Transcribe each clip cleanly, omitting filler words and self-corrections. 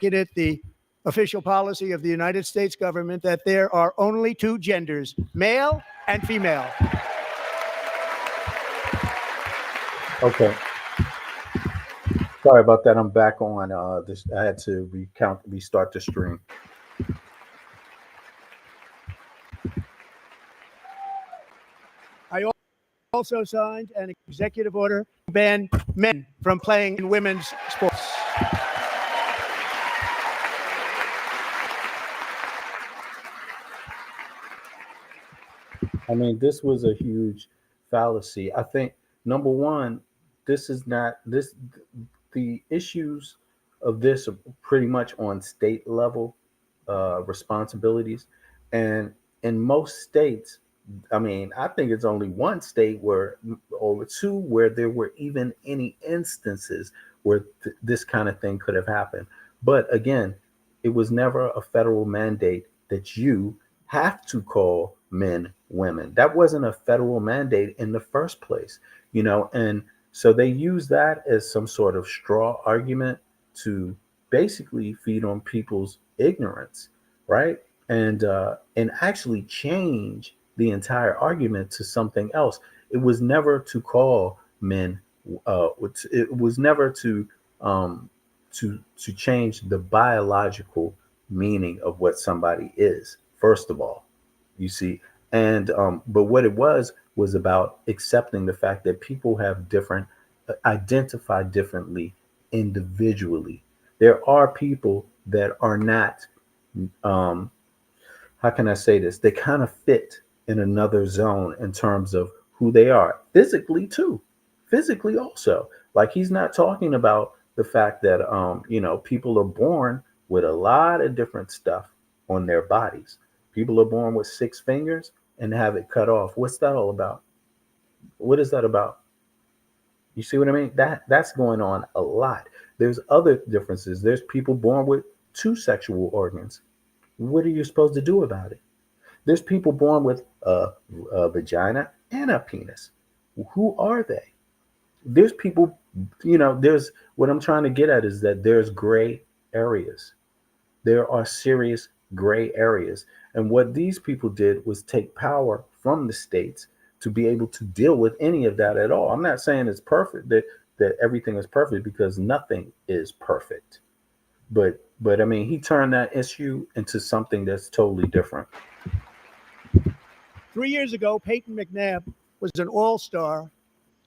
it the official policy of the United States government that there are only two genders, male and female. Okay. Sorry about that. I'm back on this. I had to restart the stream. I also signed an executive order to ban men from playing in women's sports. I mean, this was a huge fallacy. I think number one, this is not this. The issues of this are pretty much on state level responsibilities, and in most states, I mean, I think it's only one state where, or two, where there were even any instances where this kind of thing could have happened. But again, it was never a federal mandate that you have to call men women. That wasn't a federal mandate in the first place, and so they use that as some sort of straw argument to basically feed on people's ignorance, right? And actually change the entire argument to something else. It was never to call men. It was never um, to change the biological meaning of what somebody is. First of all, you see, and but what it was about accepting the fact that people have different, identify differently individually. There are people that are not. Um, how can I say this? They kind of fit in another zone in terms of who they are physically too, physically also. Like he's not talking about the fact that people are born with a lot of different stuff on their bodies. People are born with 6 fingers and have it cut off. What's that all about? What is that about? You see what I mean? That's going on a lot. There's other differences. There's people born with two sexual organs. What are you supposed to do about it? There's people born with a vagina and a penis. Who are they? There's people, there's what I'm trying to get at is that there's gray areas. There are serious gray areas. And what these people did was take power from the states to be able to deal with any of that at all. I'm not saying it's perfect, that everything is perfect, because nothing is perfect. But I mean, he turned that issue into something that's totally different. 3 years ago, Peyton McNabb was an all-star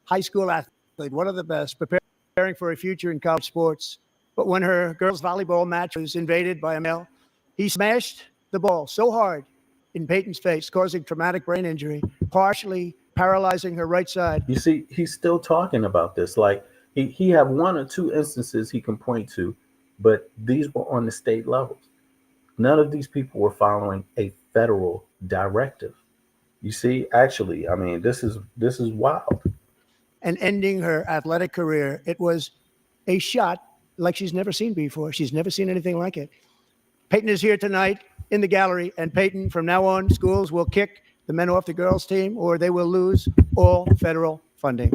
high school athlete, one of the best, preparing for a future in college sports. But when her girls' volleyball match was invaded by a male, he smashed the ball so hard in Peyton's face, causing traumatic brain injury, partially paralyzing her right side. You see, he's still talking about this. Like he have one or two instances he can point to, but these were on the state levels. None of these people were following a federal directive. You see, actually, I mean, this is wild. And ending her athletic career. It was a shot like she's never seen before. She's never seen anything like it. Peyton is here tonight in the gallery, and Peyton, from now on, schools will kick the men off the girls' team, or they will lose all federal funding.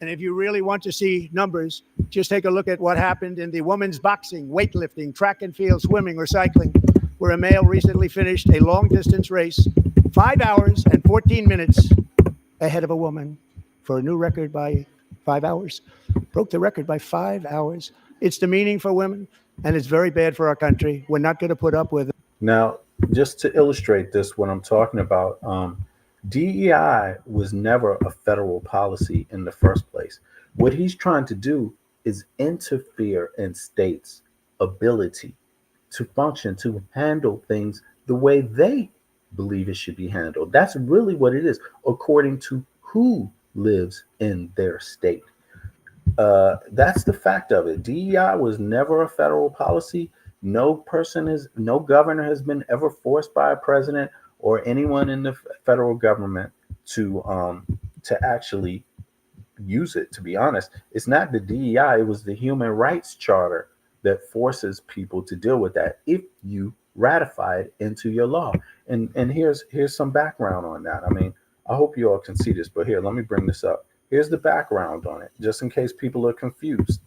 And if you really want to see numbers, just take a look at what happened in the women's boxing, weightlifting, track and field, swimming, or cycling, where a male recently finished a long-distance race, 5 hours and 14 minutes ahead of a woman for a new record by 5 hours. Broke the record by 5 hours. It's demeaning for women, and it's very bad for our country. We're not going to put up with it. Now, just to illustrate this, what I'm talking about, DEI was never a federal policy in the first place. What he's trying to do is interfere in states' ability to function, to handle things the way they believe it should be handled. That's really what it is, according to who lives in their state. That's the fact of it. DEI was never a federal policy. No governor has been ever forced by a president or anyone in the federal government to actually use it. To be honest, it's not the DEI, it was the Human Rights Charter that forces people to deal with that if you ratify it into your law. And here's some background on that. I mean, I hope you all can see this, but here, let me bring this up. Here's the background on it, just in case people are confused.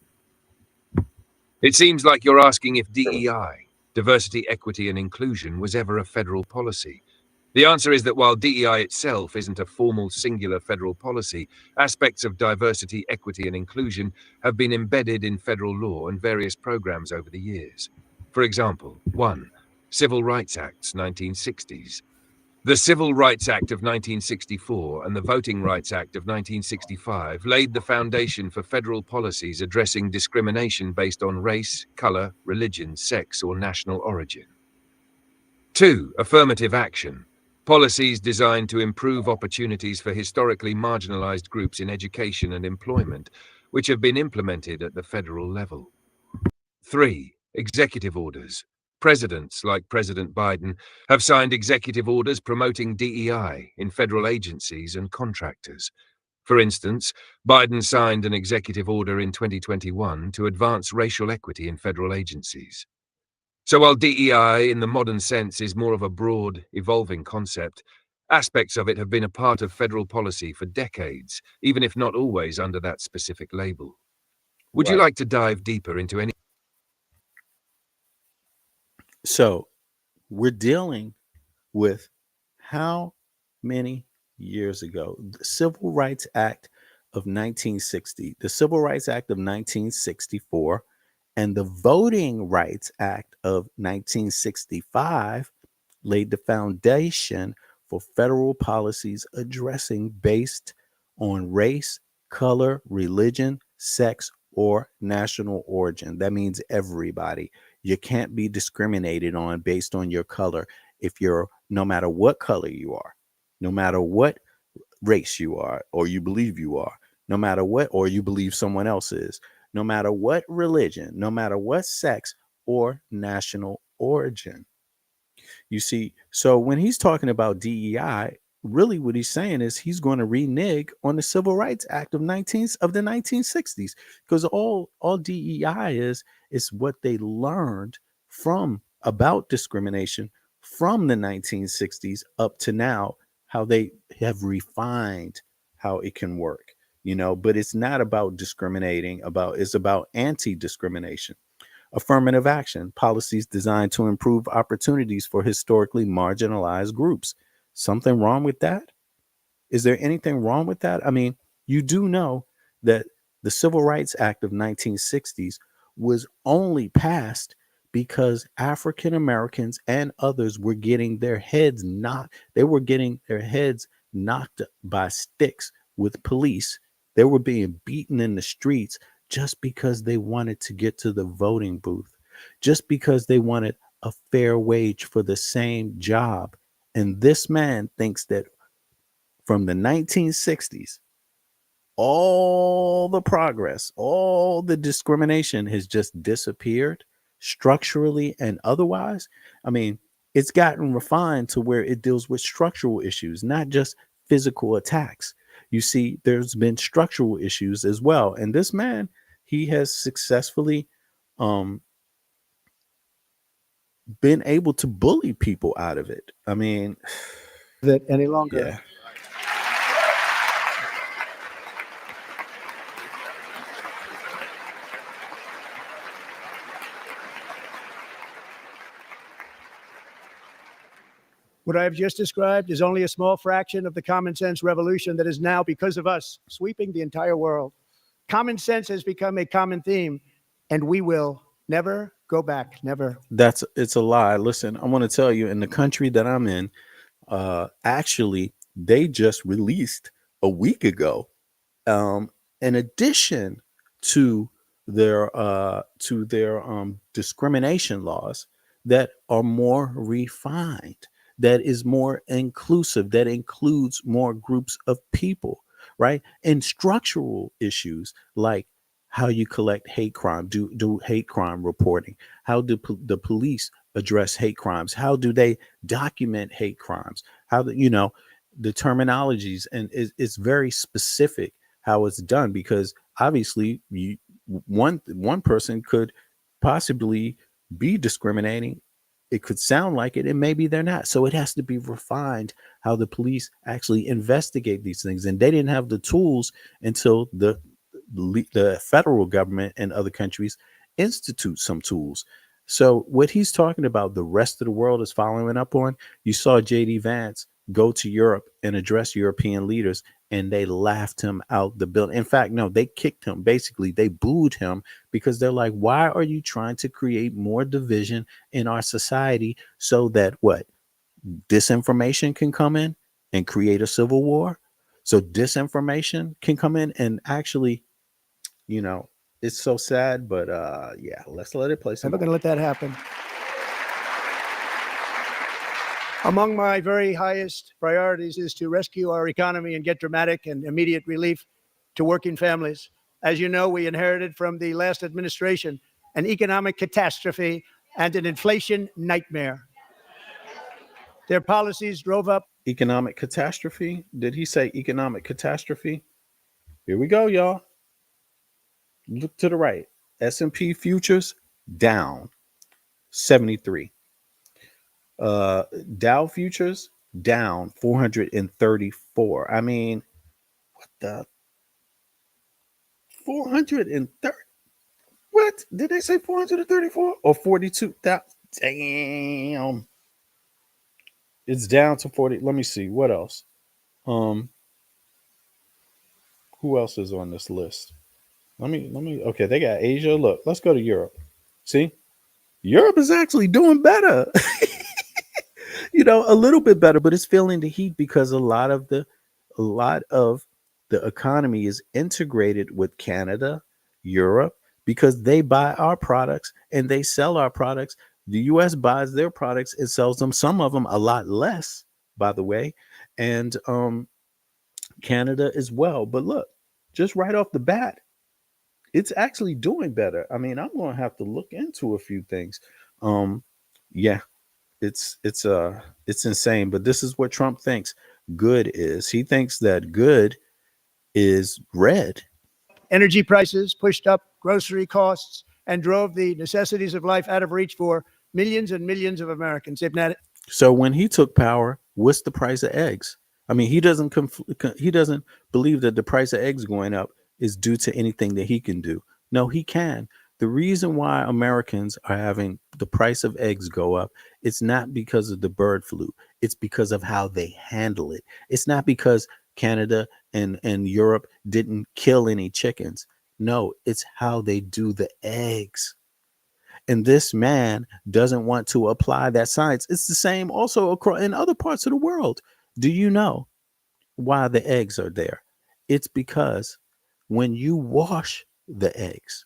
It seems like you're asking if DEI, diversity, equity, and inclusion, was ever a federal policy. The answer is that while DEI itself isn't a formal singular federal policy, aspects of diversity, equity, and inclusion have been embedded in federal law and various programs over the years. For example, 1. Civil Rights Acts, 1960s. The Civil Rights Act of 1964 and the Voting Rights Act of 1965 laid the foundation for federal policies addressing discrimination based on race, color, religion, sex, or national origin. 2. Affirmative action. Policies designed to improve opportunities for historically marginalized groups in education and employment, which have been implemented at the federal level. 3. Executive orders. Presidents, like President Biden, have signed executive orders promoting DEI in federal agencies and contractors. For instance, Biden signed an executive order in 2021 to advance racial equity in federal agencies. So while DEI in the modern sense is more of a broad, evolving concept, aspects of it have been a part of federal policy for decades, even if not always under that specific label. Would you Right. like to dive deeper into any? So we're dealing with how many years ago? The Civil Rights Act of 1960, the Civil Rights Act of 1964, and the Voting Rights Act of 1965 laid the foundation for federal policies addressing based on race, color, religion, sex, or national origin. That means everybody. You can't be discriminated on based on your color if you're, no matter what color you are, no matter what race you are, or you believe you are, no matter what, or you believe someone else is, no matter what religion, no matter what sex or national origin. You see, so when he's talking about DEI, really what he's saying is he's going to renege on the Civil Rights Act of the 1960s, because all DEI is what they learned from about discrimination from the 1960s up to now, how they have refined how it can work, but it's not about discriminating about, it's about anti-discrimination. Affirmative action, policies designed to improve opportunities for historically marginalized groups. Something wrong with that? Is there anything wrong with that? I mean, you do know that the Civil Rights Act of 1960s was only passed because African Americans and others were getting their heads knocked. They were getting their heads knocked by sticks with police. They were being beaten in the streets just because they wanted to get to the voting booth, just because they wanted a fair wage for the same job. And this man thinks that from the 1960s, all the progress, all the discrimination has just disappeared structurally and otherwise. I mean, it's gotten refined to where it deals with structural issues, not just physical attacks. You see, there's been structural issues as well. And this man, he has successfully been able to bully people out of it. I mean, That any longer. yeah. What I have just described is only a small fraction of the common sense revolution that is now, because of us, sweeping the entire world. Common sense has become a common theme, and we will never go back. Never. It's a lie. Listen, I want to tell you, in the country that I'm in, actually, they just released a week ago, in addition to their discrimination laws that are more refined, that is more inclusive, that includes more groups of people, right? And structural issues like how you collect hate crime, do hate crime reporting, how do the police address hate crimes, how do they document hate crimes, how do the terminologies, and it's very specific how it's done, because obviously one person could possibly be discriminating. It could sound like it, and maybe they're not. So it has to be refined how the police actually investigate these things, and they didn't have the tools until the federal government and other countries institute some tools. So what he's talking about, the rest of the world is following up on. You saw JD Vance go to Europe and address European leaders, and they laughed him out the building. In fact, no, they kicked him. Basically, they booed him, because they're like, why are you trying to create more division in our society so that what? Disinformation can come in and create a civil war. So disinformation can come in and actually, you know, it's so sad, but yeah, let's let it play some Never more. going to let that happen. Among my very highest priorities is to rescue our economy and get dramatic and immediate relief to working families. As you know, we inherited from the last administration an economic catastrophe and an inflation nightmare. Their policies drove up Economic catastrophe. Did he say economic catastrophe? Here we go, y'all. Look to the right. S&P futures down 73. Dow futures down 434. I mean, what the 430? What did they say? 434 or 42,000? Damn, it's down to 40. Let me see what else. Um, who else is on this list? Let me. Okay, they got Asia. Look, let's go to Europe. See, Europe is actually doing better. A little bit better, but it's feeling the heat because a lot of the economy is integrated with Canada, Europe, because they buy our products and they sell our products. The US buys their products and sells them, some of them a lot less, by the way, and Canada as well. But look, just right off the bat, it's actually doing better. I mean, I'm going to have to look into a few things. Yeah, it's insane, but this is what Trump thinks good is. He thinks that good is red. energy prices, pushed up grocery costs, and drove the necessities of life out of reach for millions and millions of Americans. So when he took power, what's the price of eggs? I mean, he doesn't believe that the price of eggs going up is due to anything that he can do. No, he can. The reason why Americans are having the price of eggs go up, it's not because of the bird flu. It's because of how they handle it. It's not because Canada and Europe didn't kill any chickens. No, it's how they do the eggs. And this man doesn't want to apply that science. It's the same also across in other parts of the world. Do you know why the eggs are there? It's because when you wash the eggs,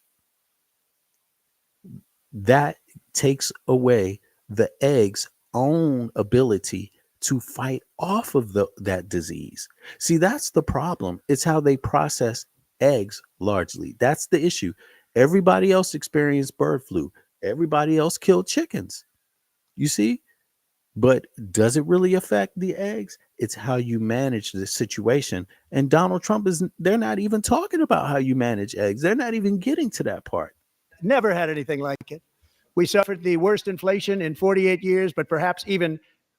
that takes away the egg's own ability to fight off of that disease. See, that's the problem. It's how they process eggs largely. That's the issue. Everybody else experienced bird flu. Everybody else killed chickens. You see? But does it really affect the eggs? It's how you manage the situation. And Donald Trump they're not even talking about how you manage eggs. They're not even getting to that part. Never had anything like it. We suffered the worst inflation in 48 years, but perhaps even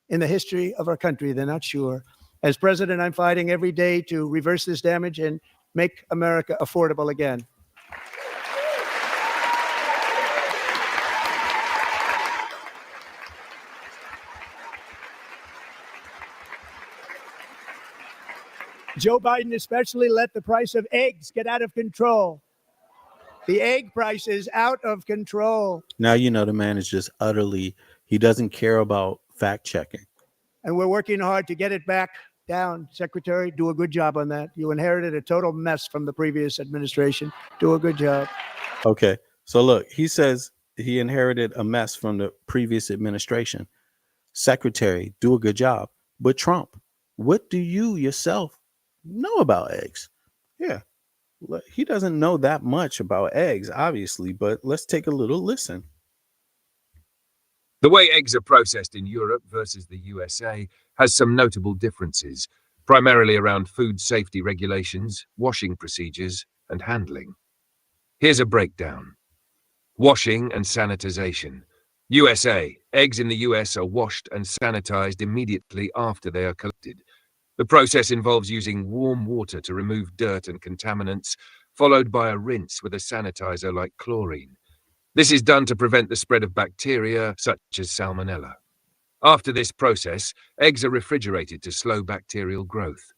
in the history of our country. They're not sure. As president, I'm fighting every day to reverse this damage and make America affordable again. Joe Biden especially let the price of eggs get out of control. The egg price is out of control. Now, the man is just he doesn't care about fact checking. And we're working hard to get it back down. Secretary, do a good job on that. You inherited a total mess from the previous administration. Do a good job. Okay. So look, he says he inherited a mess from the previous administration. Secretary, do a good job. But Trump, what do you yourself know about eggs? Yeah. He doesn't know that much about eggs, obviously, but let's take a little listen. The way eggs are processed in Europe versus the USA has some notable differences. primarily around food safety regulations, washing procedures, and handling. Here's a breakdown. Washing and sanitization. USA. Eggs in the US are washed and sanitized immediately after they are collected. The process involves using warm water to remove dirt and contaminants, followed by a rinse with a sanitizer like chlorine. This is done to prevent the spread of bacteria such as salmonella. After this process, eggs are refrigerated to slow bacterial growth.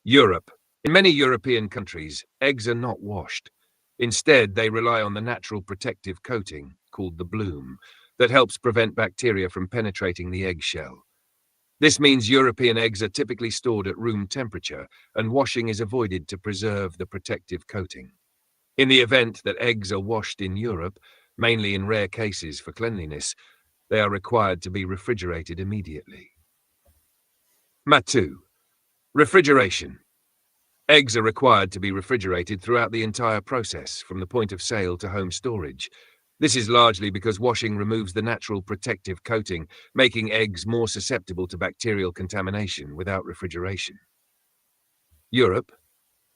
Europe. In many European countries, eggs are not washed. Instead, they rely on the natural protective coating, called the bloom, that helps prevent bacteria from penetrating the eggshell. This means European eggs are typically stored at room temperature, and washing is avoided to preserve the protective coating. In the event that eggs are washed in Europe, mainly in rare cases for cleanliness, they are required to be refrigerated immediately. Matu. Refrigeration. Eggs are required to be refrigerated throughout the entire process, from the point of sale to home storage. This is largely because washing removes the natural protective coating, making eggs more susceptible to bacterial contamination without refrigeration. Europe.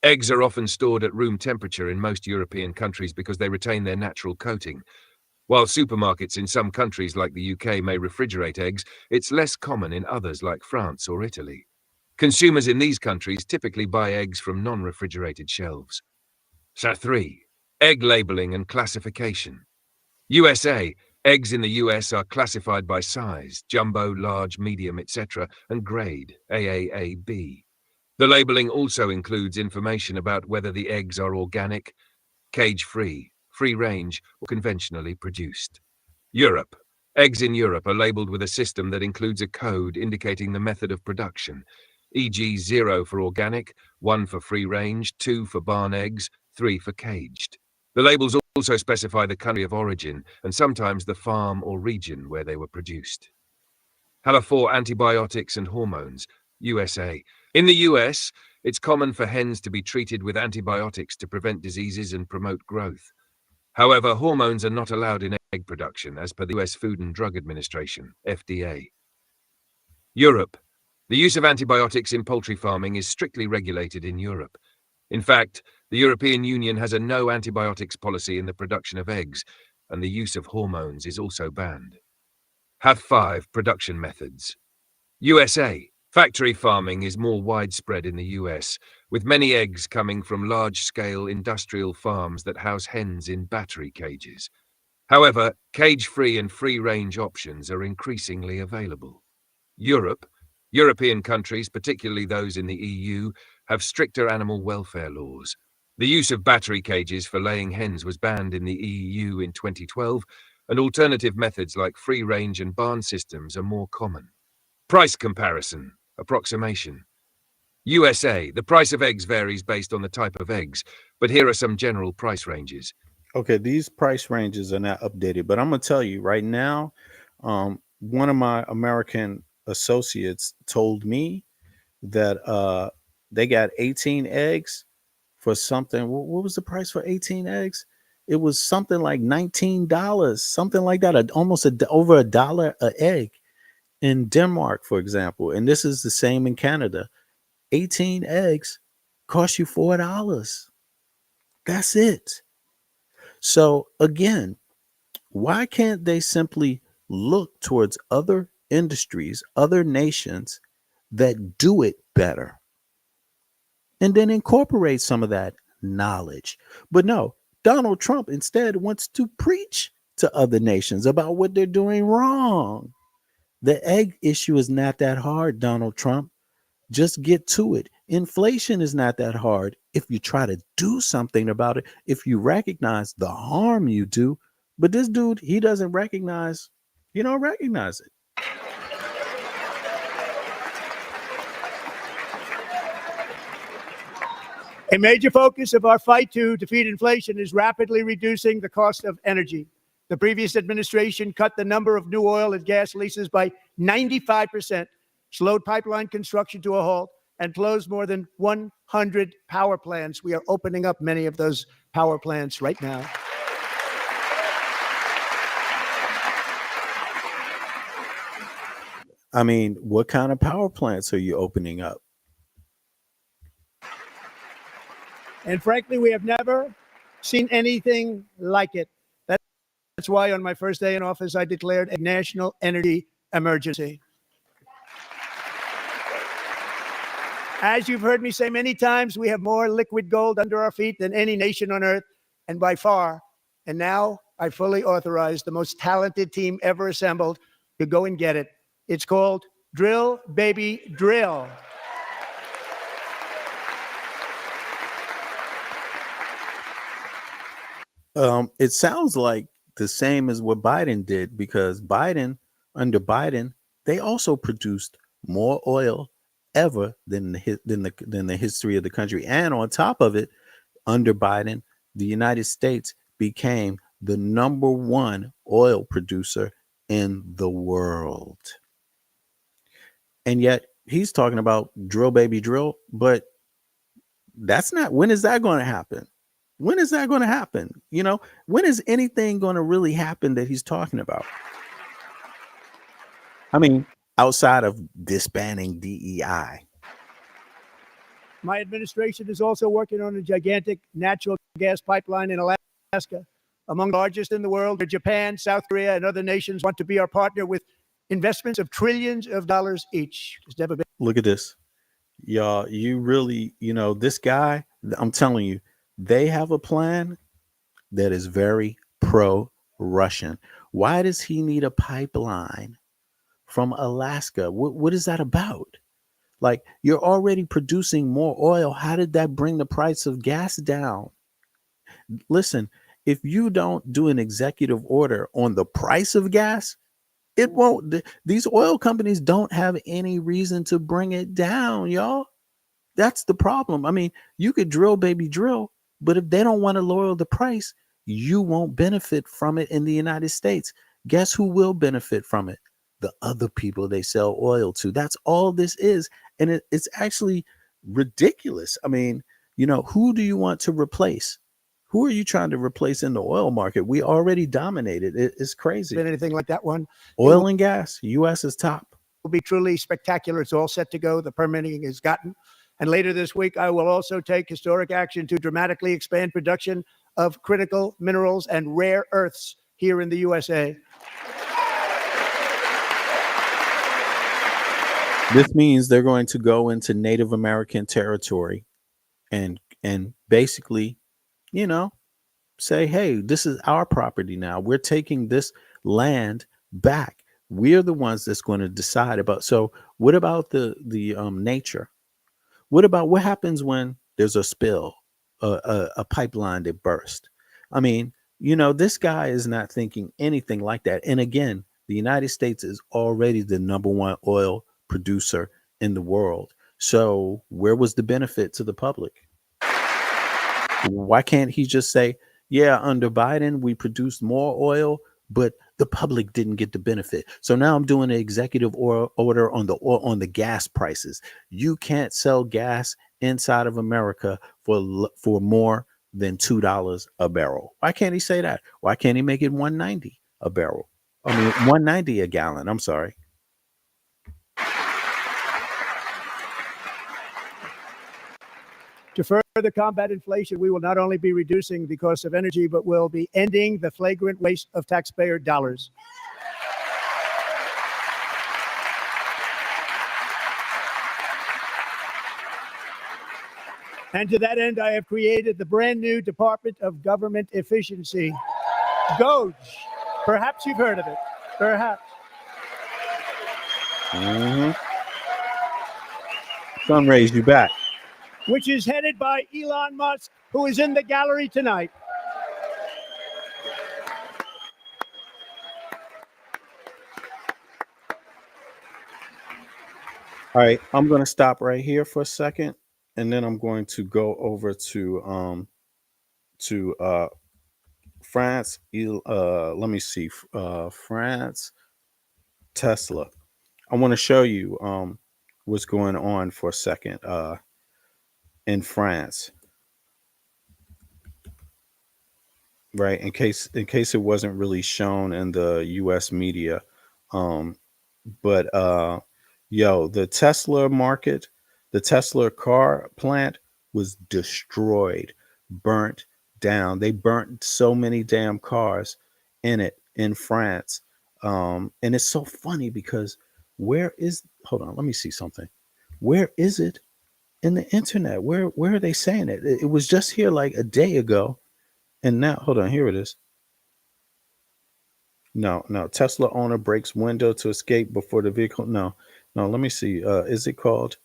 Eggs are often stored at room temperature in most European countries because they retain their natural coating. While supermarkets in some countries like the UK may refrigerate eggs, it's less common in others like France or Italy. Consumers in these countries typically buy eggs from non-refrigerated shelves. 3. Egg labeling and classification. USA. Eggs in the US are classified by size, jumbo, large, medium, etc., and grade, AAAB. The labeling also includes information about whether the eggs are organic, cage-free, free-range, or conventionally produced. Europe. Eggs in Europe are labeled with a system that includes a code indicating the method of production, e.g. 0 for organic, 1 for free-range, 2 for barn eggs, 3 for caged. The labels also specify the country of origin and sometimes the farm or region where they were produced. 4. Antibiotics and hormones, USA. In the US, it's common for hens to be treated with antibiotics to prevent diseases and promote growth. However, hormones are not allowed in egg production, as per the US Food and Drug Administration, FDA. Europe. The use of antibiotics in poultry farming is strictly regulated in Europe. In fact, the European Union has a no antibiotics policy in the production of eggs, and the use of hormones is also banned. 5. Production methods. USA. Factory farming is more widespread in the US, with many eggs coming from large-scale industrial farms that house hens in battery cages. However, cage-free and free-range options are increasingly available. Europe. European countries, particularly those in the EU, have stricter animal welfare laws. The use of battery cages for laying hens was banned in the EU in 2012, and alternative methods like free-range and barn systems are more common. Price comparison, approximation. USA, the price of eggs varies based on the type of eggs, but here are some general price ranges. Okay, these price ranges are not updated, but I'm gonna tell you right now, one of my American associates told me that they got 18 eggs for something. What was the price for 18 eggs? It was something like $19, something like that, almost over $1 an egg in Denmark, for example. And this is the same in Canada. 18 eggs cost you $4. That's it. So again, why can't they simply look towards other industries, other nations that do it better, and then incorporate some of that knowledge? But no, Donald Trump instead wants to preach to other nations about what they're doing wrong. The egg issue is not that hard, Donald Trump. Just get to it. Inflation is not that hard if you try to do something about it, if you recognize the harm you do. But this dude, he doesn't recognize, he don't recognize it. A major focus of our fight to defeat inflation is rapidly reducing the cost of energy. The previous administration cut the number of new oil and gas leases by 95%, slowed pipeline construction to a halt, and closed more than 100 power plants. We are opening up many of those power plants right now. I mean, what kind of power plants are you opening up? And frankly, we have never seen anything like it. That's why on my first day in office, I declared a national energy emergency. As you've heard me say many times, we have more liquid gold under our feet than any nation on earth, and by far. And now I fully authorize the most talented team ever assembled to go and get it. It's called Drill, Baby, Drill. It sounds like the same as what Biden did, because under Biden, they also produced more oil ever than the history of the country. And on top of it, under Biden, the United States became the number one oil producer in the world. And yet he's talking about drill, baby, drill. But that's not, when is that going to happen? When is that going to happen? When is anything going to really happen that he's talking about? I mean, outside of disbanding DEI. My administration is also working on a gigantic natural gas pipeline in Alaska, among the largest in the world, where Japan, South Korea, and other nations want to be our partner with investments of trillions of dollars each. It's never been. Look at this. Y'all, you really, this guy, I'm telling you, they have a plan that is very pro-Russian. Why does he need a pipeline from Alaska? What is that about? Like, you're already producing more oil. How did that bring the price of gas down? Listen, if you don't do an executive order on the price of gas, it won't. These oil companies don't have any reason to bring it down, y'all. That's the problem. I mean, you could drill, baby, drill, but if they don't want to lower the price, you won't benefit from it in the United States. Guess who will benefit from it? The other people they sell oil to. That's all this is. And it's actually ridiculous. I mean, who do you want to replace? Who are you trying to replace in the oil market? We already dominated. It's crazy. Been anything like that one. Oil and gas, U.S. is top. Will be truly spectacular. It's all set to go. The permitting is gotten. And later this week, I will also take historic action to dramatically expand production of critical minerals and rare earths here in the USA. This means they're going to go into Native American territory and basically, say, hey, this is our property now. We're taking this land back. We're the ones that's going to decide about. So what about the nature? What happens when there's a spill, a pipeline that burst? I mean, this guy is not thinking anything like that. And again, the United States is already the number one oil producer in the world. So where was the benefit to the public? Why can't he just say, yeah, under Biden, we produced more oil, but the public didn't get the benefit. So now I'm doing an executive order on the gas prices. You can't sell gas inside of America for more than $2 a barrel. Why can't he say that? Why can't he make it $1.90 a barrel? I mean, $1.90 a gallon. I'm sorry. To further combat inflation, we will not only be reducing the cost of energy, but we'll be ending the flagrant waste of taxpayer dollars. And to that end, I have created the brand new Department of Government Efficiency, DOGE. Perhaps you've heard of it. Perhaps. Sun raised you back. Which is headed by Elon Musk, who is in the gallery tonight. All right, I'm going to stop right here for a second, and then I'm going to go over to France. Let me see, France, Tesla. I want to show you what's going on for a second in France, right? In case it wasn't really shown in the U.S. media, but the Tesla market, the Tesla car plant was destroyed, burnt down. They burnt so many damn cars in it in France. And it's so funny because hold on, let me see something. Where is it in the internet? Where are they saying it? It was just here like a day ago. And now, hold on, here it is. No, no. Tesla owner breaks window to escape before the vehicle. No, no. Let me see. Is it called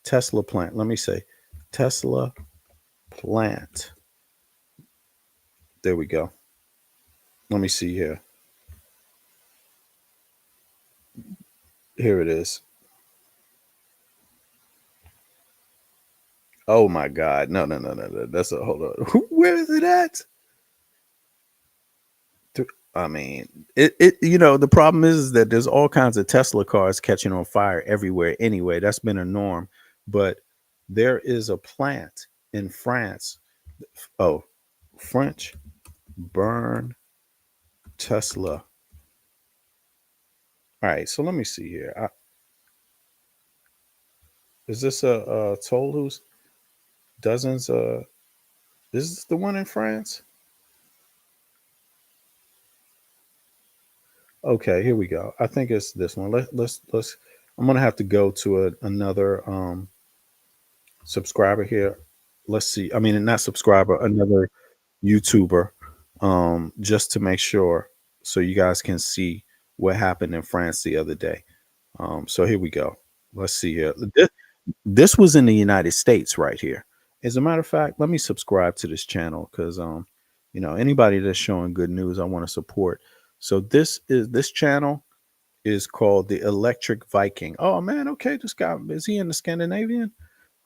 Tesla plant? Let me say Tesla plant. There we go. Let me see here. Here it is. Oh my God. No, no, no, no, no. That's a hold on. Where is it at? I mean, the problem is that there's all kinds of Tesla cars catching on fire everywhere anyway. That's been a norm. But there is a plant in France. Oh, French burn Tesla. All right, so let me see here. Is this a toll who's dozens? Is this the one in France? Okay, here we go. I think it's this one. Let's. I'm gonna have to go to another subscriber here. Let's see. I mean, not subscriber, another YouTuber, just to make sure, so you guys can see what happened in France the other day. So here we go. Let's see here. This was in the United States right here. As a matter of fact, let me subscribe to this channel because anybody that's showing good news, I want to support. So this channel is called the Electric Viking. Oh man, okay, this guy, is he in the Scandinavian?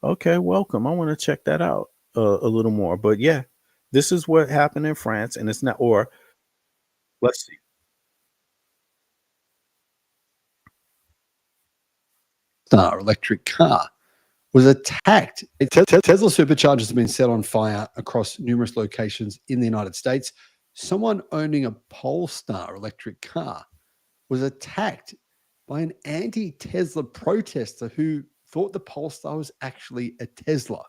Okay, welcome. I want to check that out a little more. But yeah, this is what happened in France, and it's not. Or let's see. Electric car was attacked. Tesla superchargers have been set on fire across numerous locations in the United States. Someone owning a Polestar electric car was attacked by an anti-Tesla protester who thought the Polestar was actually a Tesla.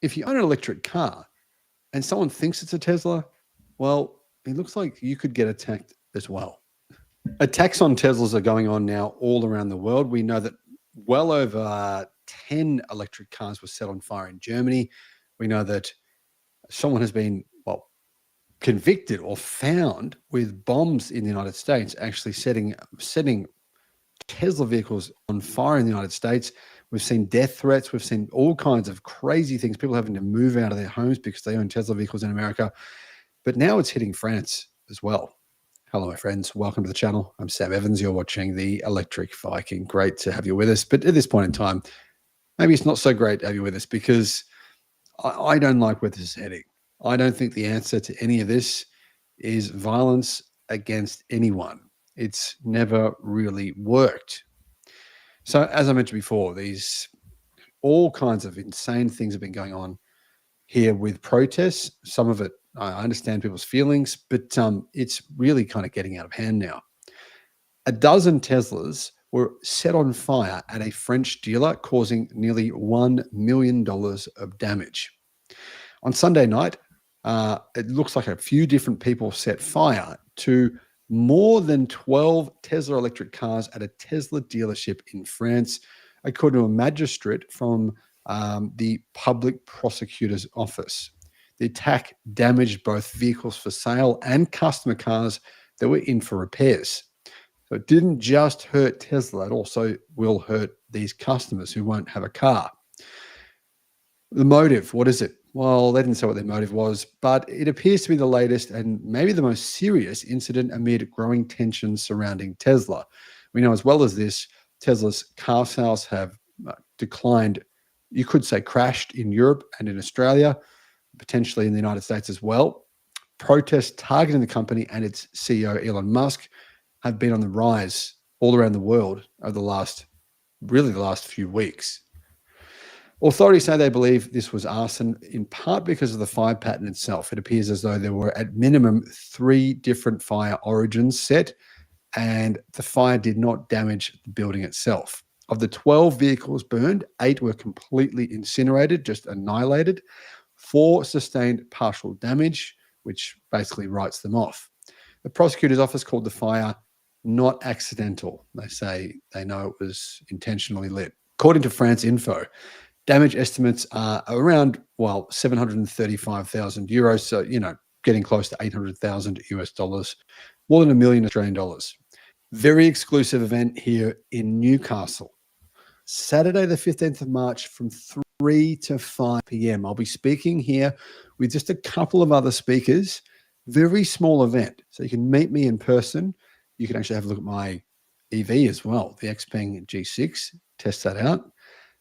If you own an electric car and someone thinks it's a Tesla, well, it looks like you could get attacked as well. Attacks on Teslas are going on now all around the world. We know that well over 10 electric cars were set on fire in Germany. We know that someone has been, convicted or found with bombs in the United States, actually setting Tesla vehicles on fire in the United States. We've seen death threats. We've seen all kinds of crazy things, people having to move out of their homes because they own Tesla vehicles in America. But now it's hitting France as well. Hello, my friends. Welcome to the channel. I'm Sam Evans. You're watching the Electric Viking. Great to have you with us. But at this point in time, maybe it's not so great to have you with us because I don't like where this is heading. I don't think the answer to any of this is violence against anyone. It's never really worked. So as I mentioned before, all kinds of insane things have been going on here with protests. Some of it, I understand people's feelings, but it's really kind of getting out of hand now. A dozen Teslas were set on fire at a French dealer, causing nearly $1 million of damage. On Sunday night, it looks like a few different people set fire to more than 12 Tesla electric cars at a Tesla dealership in France, according to a magistrate from the public prosecutor's office. The attack damaged both vehicles for sale and customer cars that were in for repairs. So it didn't just hurt Tesla, it also will hurt these customers who won't have a car. The motive, what is it? Well, they didn't say what their motive was, but it appears to be the latest and maybe the most serious incident amid growing tensions surrounding Tesla. We know as well as this, Tesla's car sales have declined, you could say crashed in Europe and in Australia, potentially in the United States as well. Protests targeting the company and its CEO, Elon Musk, have been on the rise all around the world over the last few weeks. Authorities say they believe this was arson in part because of the fire pattern itself. It appears as though there were at minimum 3 different fire origins set, and the fire did not damage the building itself. Of the 12 vehicles burned, 8 were completely incinerated, just annihilated. 4 sustained partial damage, which basically writes them off. The prosecutor's office called the fire not accidental. They say they know it was intentionally lit. According to France Info, damage estimates are around, well, 735,000 euros. So, getting close to 800,000 US dollars, more than $1 million Australian dollars. Very exclusive event here in Newcastle. Saturday, the 15th of March from 3 to 5 p.m. I'll be speaking here with just a couple of other speakers. Very small event. So you can meet me in person. You can actually have a look at my EV as well, the Xpeng G6. Test that out.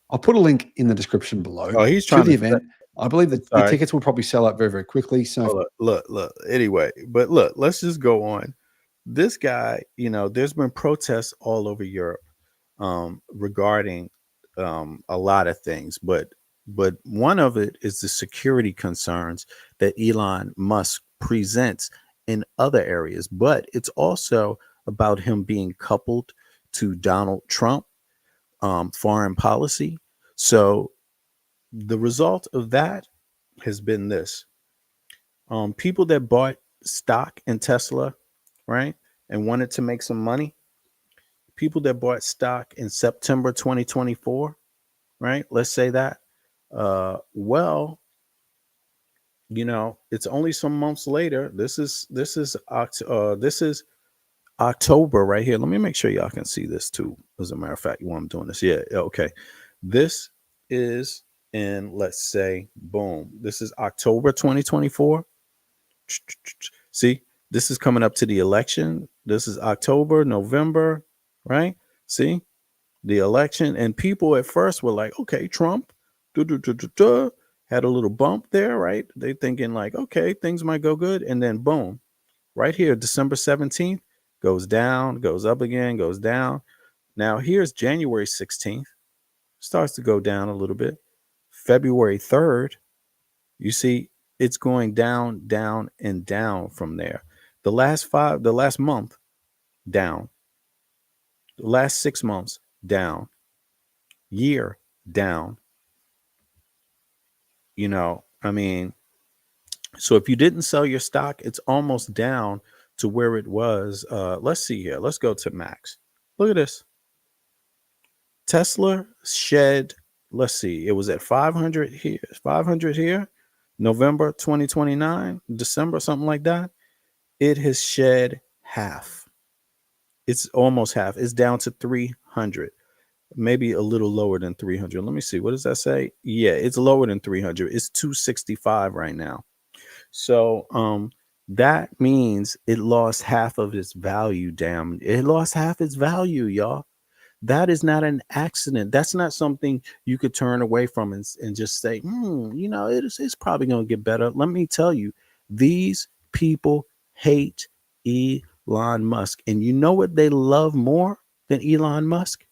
I'll put a link in the description below Oh, he's to trying the to event. I believe that the Sorry. tickets will probably sell out very, very quickly. So Look. Anyway, but look, let's just go on. This guy, there's been protests all over Europe regarding a lot of things, but one of it is the security concerns that Elon Musk presents in other areas. But it's also about him being coupled to Donald Trump foreign policy. So the result of that has been this. People that bought stock in Tesla, right, and wanted to make some money, people that bought stock in September 2024, right, let's say that, well, it's only some months later. This is October right here. Let me make sure y'all can see this too. As a matter of fact, while I'm doing this, yeah, okay. This is in, let's say, boom, this is October 2024. See, this is coming up to the election. This is October, November, right? See, the election, and people at first were like, okay, Trump, had a little bump there, right? They thinking like, okay, things might go good, and then boom, right here, December 17th, goes down, goes up again, goes down. Now here's January 16th, starts to go down a little bit. February 3rd, you see it's going down, down, and down from there. The last month, down. The last 6 months, down. Year, down. I mean, so if you didn't sell your stock, it's almost down to where it was. Let's see here. Let's go to Max. Look at this. Tesla shed, let's see, it was at 500 here, 500 here, November 2029, December, something like that. It has shed half. It's almost half. It's down to 300, maybe a little lower than 300. Let me see. What does that say? Yeah, it's lower than 300. It's 265 right now. So that means it lost half of its value. Damn, it lost half its value, y'all. That is not an accident. That's not something you could turn away from and just say, it's probably going to get better. Let me tell you, these people hate Elon Musk. And you know what they love more than Elon Musk?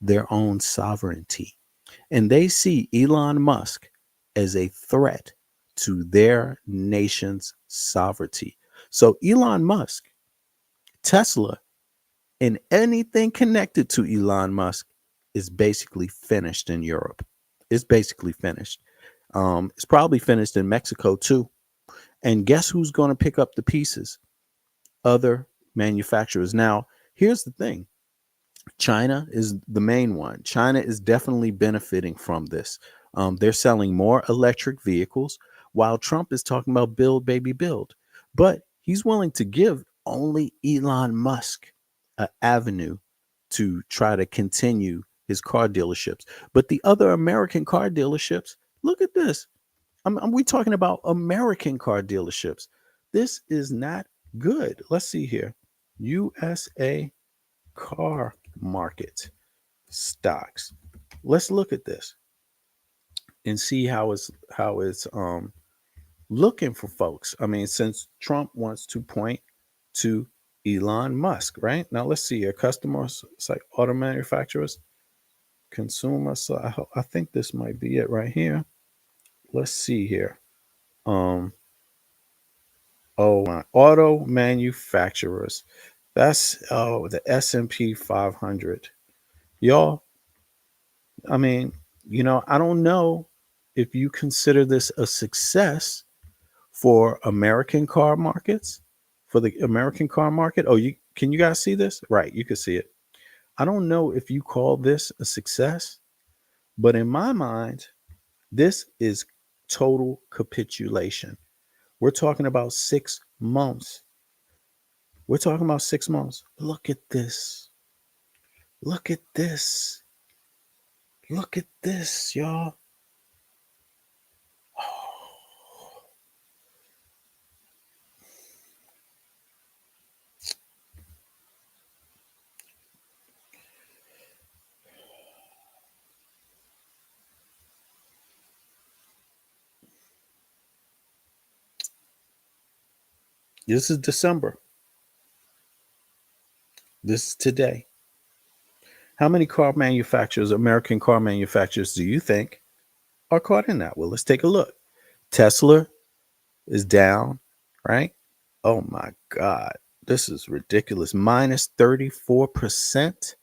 Their own sovereignty. And they see Elon Musk as a threat to their nation's sovereignty. So Elon Musk, Tesla, and anything connected to Elon Musk is basically finished in Europe. It's basically finished. It's probably finished in Mexico too. And guess who's going to pick up the pieces? Other manufacturers. Now, here's the thing. China is the main one. China is definitely benefiting from this. They're selling more electric vehicles while Trump is talking about build, baby, build. But he's willing to give only Elon Musk an avenue to try to continue his car dealerships. But the other American car dealerships, look at this. We talking about American car dealerships. This is not good. Let's see here. USA car market stocks. Let's look at this and see how it's looking for folks. I mean, since Trump wants to point to Elon Musk, right? Now let's see here. Customers, it's like auto manufacturers, consumers. So I think this might be it right here. Let's see here. Auto manufacturers. That's the S&P 500. Y'all, I mean, I don't know if you consider this a success for American car markets, for the American car market. Oh, you guys see this? Right, you can see it. I don't know if you call this a success, but in my mind, this is total capitulation. We're talking about 6 months. We're talking about 6 months. Look at this. Look at this. Look at this, y'all. This is December. This is today. How many car manufacturers, American car manufacturers, do you think are caught in that? Well, let's take a look. Tesla is down, right? Oh my God. This is ridiculous. Minus 34%.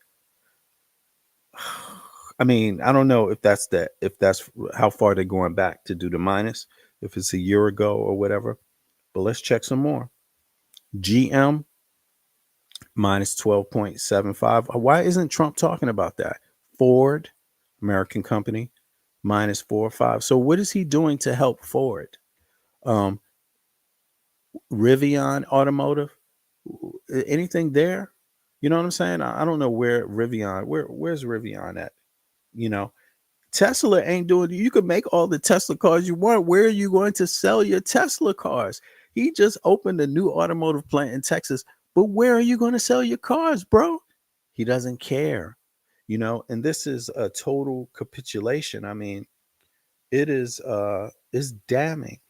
I mean, I don't know if that's how far they're going back to do the minus, if it's a year ago or whatever. But let's check some more. GM minus 12.75. Why isn't Trump talking about that? Ford, American company, minus 4 or 5. So what is he doing to help Ford? Rivian Automotive, anything there? You know what I'm saying? I don't know where's Rivian at? You know, Tesla ain't doing. You could make all the Tesla cars you want. Where are you going to sell your Tesla cars? He just opened a new automotive plant in Texas, but where are you going to sell your cars, bro? He doesn't care, and this is a total capitulation. I mean, it's damning.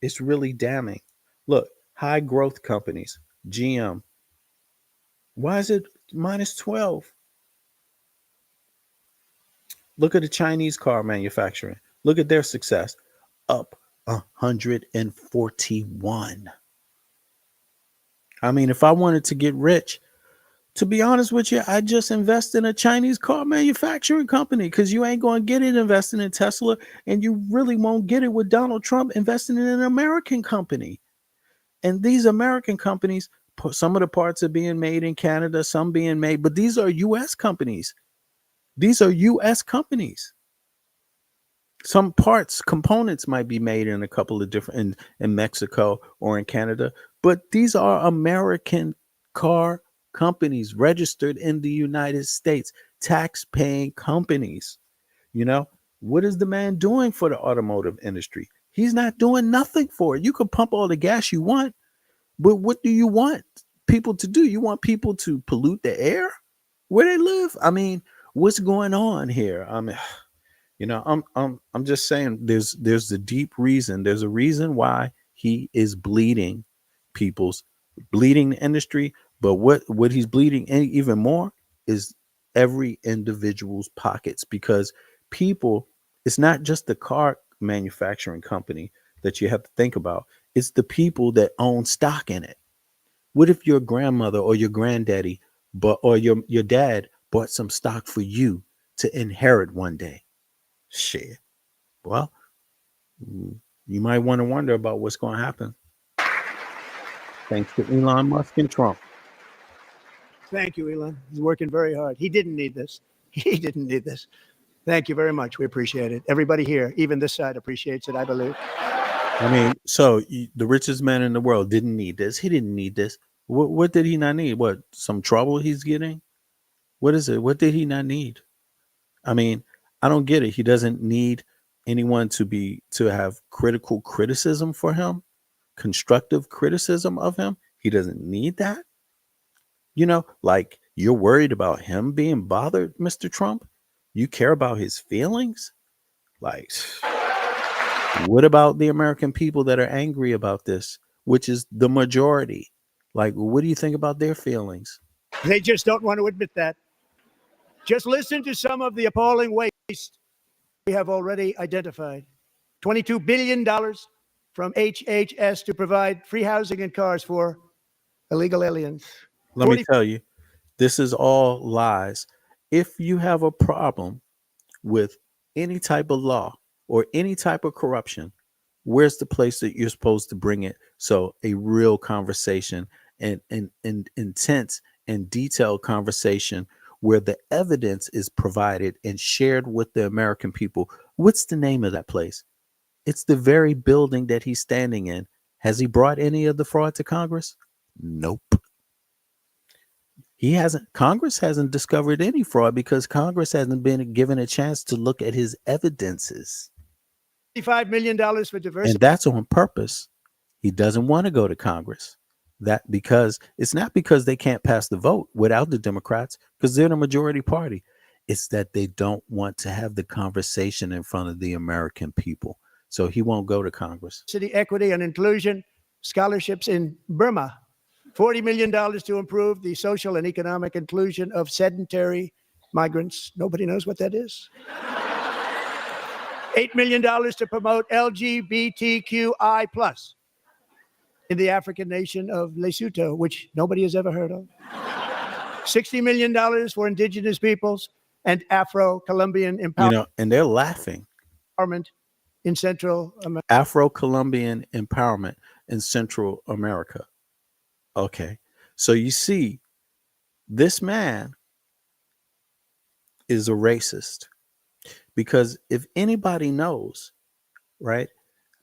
It's really damning. Look, high growth companies, GM. Why is it minus 12? Look at the Chinese car manufacturing. Look at their success. Up 141. I mean, if I wanted to get rich, to be honest with you, I just invest in a Chinese car manufacturing company, because you ain't going to get it investing in Tesla, and you really won't get it with Donald Trump investing in an American company. And these American companies, some of the parts are being made in Canada, some being made, but these are U.S. companies. These are U.S. companies. Some components might be made in a couple of different, in Mexico or in Canada, but these are American car companies registered in the United States, tax-paying companies. What is the man doing for the automotive industry? He's not doing nothing for it. You can pump all the gas you want, but what do you want people to do? You want people to pollute the air where they live? I mean, what's going on here? I mean, I'm just saying there's a deep reason. There's a reason why he is bleeding bleeding the industry. But what he's bleeding even more is every individual's pockets, because people, it's not just the car manufacturing company that you have to think about. It's the people that own stock in it. What if your grandmother or your granddaddy or your dad bought some stock for you to inherit one day? Shit. Well, you might want to wonder about what's going to happen. Thanks to Elon Musk and Trump. Thank you, Elon. He's working very hard. He didn't need this. He didn't need this. Thank you very much. We appreciate it. Everybody here, even this side, appreciates it, I believe. I mean, so the richest man in the world didn't need this. He didn't need this. What did he not need? What, some trouble he's getting? What is it? What did he not need? I mean, I don't get it. He doesn't need anyone to have critical criticism for him, constructive criticism of him. He doesn't need that. Like, you're worried about him being bothered, Mr. Trump? You care about his feelings? Like, what about the American people that are angry about this, which is the majority? Like, what do you think about their feelings? They just don't want to admit that. Just listen to some of the appalling waste we have already identified. $22 billion from HHS to provide free housing and cars for illegal aliens. Let me tell you, this is all lies. If you have a problem with any type of law or any type of corruption, where's the place that you're supposed to bring it? So a real conversation and intense and detailed conversation where the evidence is provided and shared with the American people. What's the name of that place? It's the very building that he's standing in. Has he brought any of the fraud to Congress? Nope. He hasn't. Congress hasn't discovered any fraud because Congress hasn't been given a chance to look at his evidences. $55 million for diversity. And that's on purpose. He doesn't want to go to Congress. That because it's not because they can't pass the vote without the Democrats, because they're the majority party. It's that they don't want to have the conversation in front of the American people. So he won't go to Congress. City equity and inclusion scholarships in Burma. $40 million to improve the social and economic inclusion of sedentary migrants. Nobody knows what that is. $8 million to promote LGBTQI+ in the African nation of Lesotho, which nobody has ever heard of. $60 million for indigenous peoples and Afro-Colombian empowerment And they're laughing. In Central America. Afro-Colombian empowerment in Central America. Okay. So you see, this man is a racist because if anybody knows, right,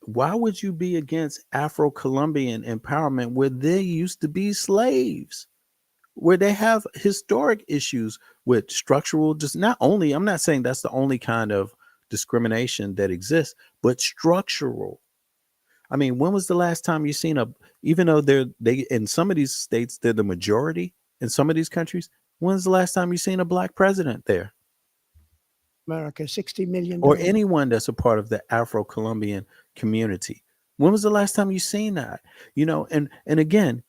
why would you be against Afro-Colombian empowerment where they used to be slaves, where they have historic issues with structural, just not only, I'm not saying that's the only kind of discrimination that exists, but structural. I mean, when was the last time you seen even though they in some of these states, they're the majority in some of these countries, when's the last time you seen a black president there? America, $60 million. Or anyone that's a part of the Afro-Colombian community. When was the last time you seen that? And again,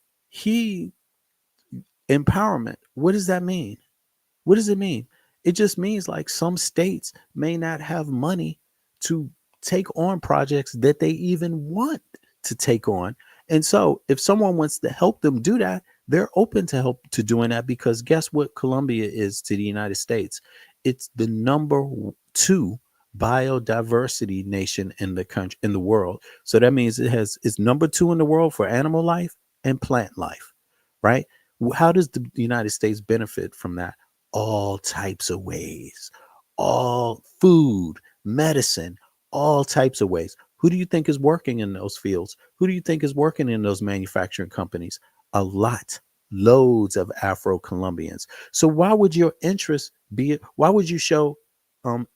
empowerment, what does that mean? What does it mean? It just means like some states may not have money to take on projects that they even want to take on. And so if someone wants to help them do that, they're open to help to doing that, because guess what Colombia is to the United States? It's the number 2 biodiversity nation in the country, in the world. So that means it's number 2 in the world for animal life and plant life, right? How does the United States benefit from that? All types of ways, all food, medicine, all types of ways. Who do you think is working in those fields? Who do you think is working in those manufacturing companies? A lot, loads of Afro-Colombians. So why would your interest be, why would you show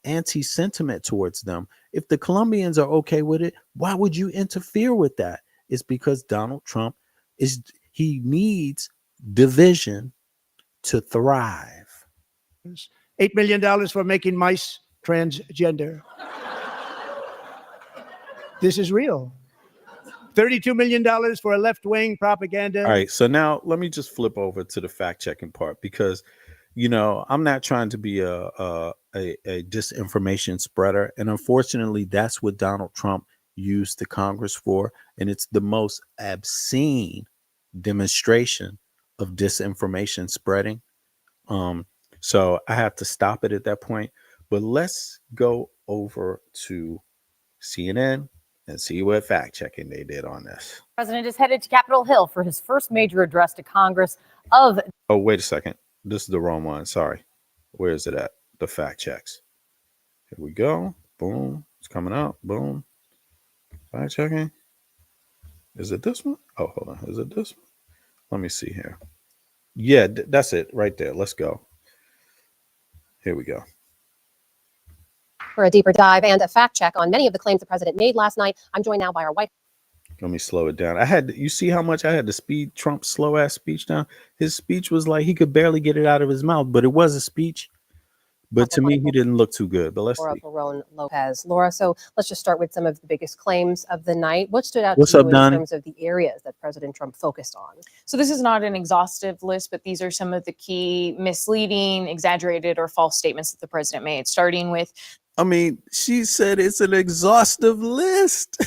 anti-sentiment towards them? If the Colombians are okay with it, why would you interfere with that? It's because Donald Trump he needs division to thrive. $8 million for making mice transgender. This is real. $32 million for a left-wing propaganda. All right. So now let me just flip over to the fact-checking part, because, I'm not trying to be a disinformation spreader. And unfortunately, that's what Donald Trump used the Congress for. And it's the most obscene demonstration of disinformation spreading. So I have to stop it at that point. But let's go over to CNN and see what fact checking they did on this. The president is headed to Capitol Hill for his first major address to Congress of. Oh, wait a second. This is the wrong one. Sorry. Where is it at? The fact checks. Here we go. Boom. It's coming up. Boom. Fact checking. Is it this one? Oh, hold on. Is it this one? Let me see here. Yeah, that's it right there. Let's go. Here we go. For a deeper dive and a fact check on many of the claims the president made last night, I'm joined now by our White. Let me slow it down. You see how much I had to speed Trump's slow ass speech down? His speech was like he could barely get it out of his mouth, but it was a speech. But to me, he didn't look too good. But let's Laura see. Barone Lopez. Laura, so let's just start with some of the biggest claims of the night. What stood out What's to you up, in Donnie? terms of the areas that President Trump focused on? So this is not an exhaustive list, but these are some of the key misleading, exaggerated, or false statements that the president made, starting with. I mean, she said it's an exhaustive list.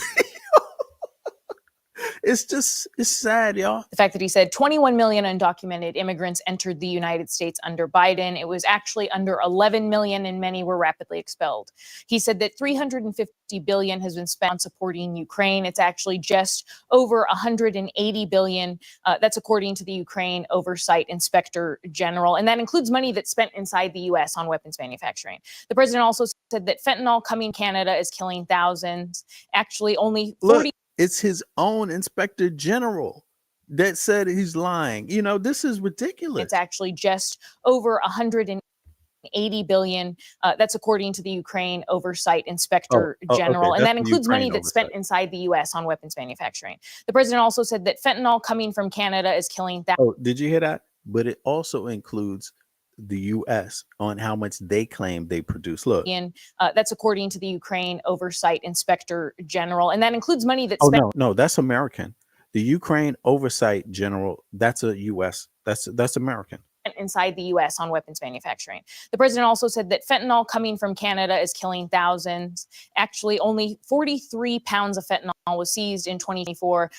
it's sad, y'all. The fact that he said 21 million undocumented immigrants entered the United States under Biden. It was actually under 11 million, and many were rapidly expelled. He said that 350 billion has been spent on supporting Ukraine. It's actually just over 180 billion. That's according to the Ukraine Oversight Inspector General, and that includes money that's spent inside the U.S. on weapons manufacturing. The president also said that fentanyl coming Canada is killing thousands. Actually, only 40. Look, it's his own inspector general that said he's lying. You know, this is ridiculous. It's actually just over 180 billion. That's according to the Ukraine Oversight Inspector General. Okay. And That's that includes Ukraine money that's spent oversight. inside the U.S. on weapons manufacturing. The president also said that fentanyl coming from Canada is killing thousands. Oh, did you hear that? But it also includes the U.S. on how much they claim they produce. Look. That's according to the Ukraine Oversight Inspector General. And that includes money that's Oh, spent. no, that's American. The Ukraine Oversight General, that's a U.S. That's American. Inside the U.S. on weapons manufacturing. The president also said that fentanyl coming from Canada is killing thousands. Actually, only 43 pounds of fentanyl was seized in 2024.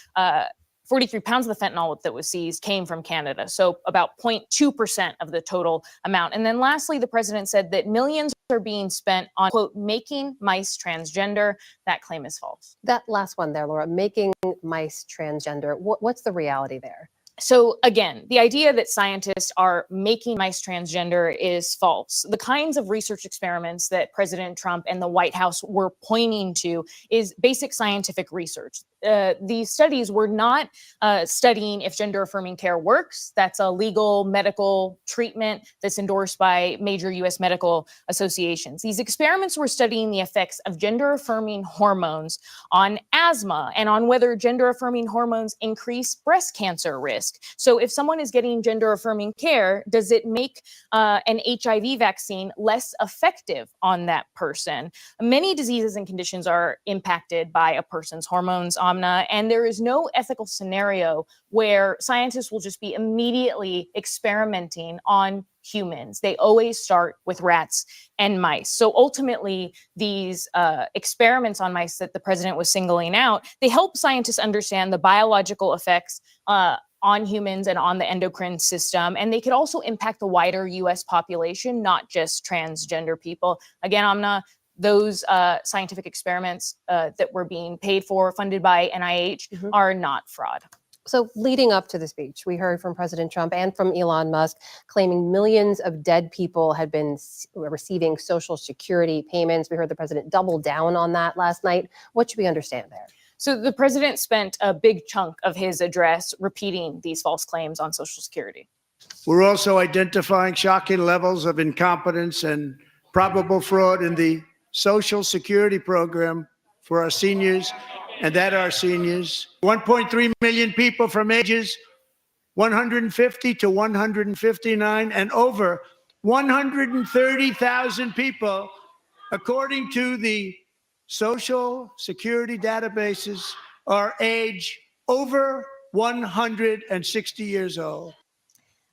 43 pounds of the fentanyl that was seized came from Canada, so about 0.2% of the total amount. And then lastly, the president said that millions are being spent on, quote, making mice transgender. That claim is false. That last one there, Laura, making mice transgender. What's the reality there? So again, the idea that scientists are making mice transgender is false. The kinds of research experiments that President Trump and the White House were pointing to is basic scientific research. These studies were not studying if gender affirming care works. That's a legal medical treatment that's endorsed by major U.S. medical associations. These experiments were studying the effects of gender affirming hormones on asthma and on whether gender affirming hormones increase breast cancer risk. So if someone is getting gender affirming care, does it make an HIV vaccine less effective on that person? Many diseases and conditions are impacted by a person's hormones, Amna, and there is no ethical scenario where scientists will just be immediately experimenting on humans. They always start with rats and mice. So ultimately, these experiments on mice that the president was singling out, they help scientists understand the biological effects on humans and on the endocrine system. And they could also impact the wider US population, not just transgender people. Again, Amna, those scientific experiments that were being paid for, funded by NIH, are not fraud. So leading up to the speech, we heard from President Trump and from Elon Musk claiming millions of dead people had been receiving Social Security payments. We heard the president double down on that last night. What should we understand there? So the president spent a big chunk of his address repeating these false claims on Social Security. We're also identifying shocking levels of incompetence and probable fraud in the Social Security program for our seniors, and that our seniors. 1.3 million people from ages 150 to 159, and over 130,000 people, according to the Social Security databases, are age over 160 years old.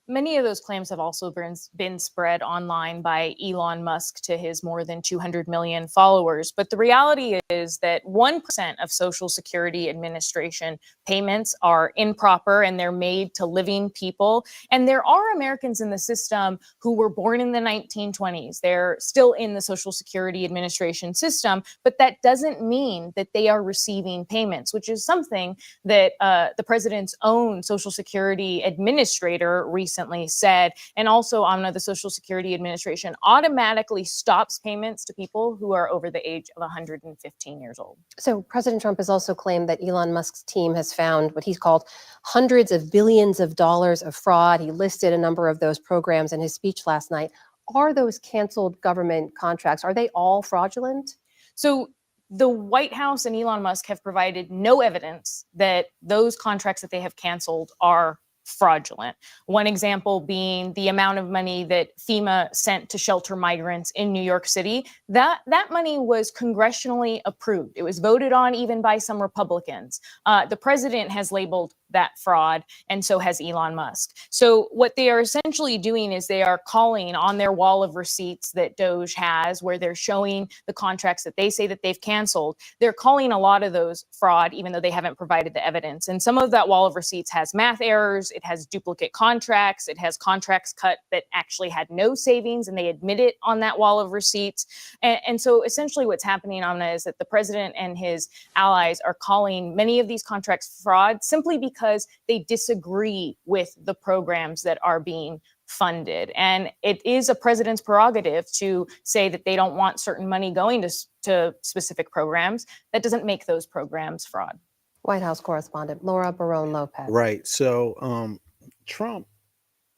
Many of those claims have also been spread online by Elon Musk to his more than 200 million followers. But the reality is that 1% of Social Security Administration payments are improper and they're made to living people. And there are Americans in the system who were born in the 1920s. They're still in the Social Security Administration system, but that doesn't mean that they are receiving payments, which is something that the president's own Social Security administrator recently said. And also, Amna, the Social Security Administration automatically stops payments to people who are over the age of 115 years old. So President Trump has also claimed that Elon Musk's team has found what he's called hundreds of billions of dollars of fraud. He listed a number of those programs in his speech last night. Are those canceled government contracts, are they all fraudulent? So the White House and Elon Musk have provided no evidence that those contracts that they have canceled are fraudulent. One example being the amount of money that FEMA sent to shelter migrants in New York City. That money was congressionally approved. It was voted on even by some Republicans. The president has labeled that fraud, and so has Elon Musk. So what they are essentially doing is they are calling on their wall of receipts that Doge has, where they're showing the contracts that they say that they've canceled. They're calling a lot of those fraud, even though they haven't provided the evidence. And some of that wall of receipts has math errors, it has duplicate contracts, it has contracts cut that actually had no savings, and they admit it on that wall of receipts. And so essentially what's happening on that is that the president and his allies are calling many of these contracts fraud simply because they disagree with the programs that are being funded. And it is a president's prerogative to say that they don't want certain money going to specific programs. That doesn't make those programs fraud. White House correspondent Laura Barone Lopez. Right. So Trump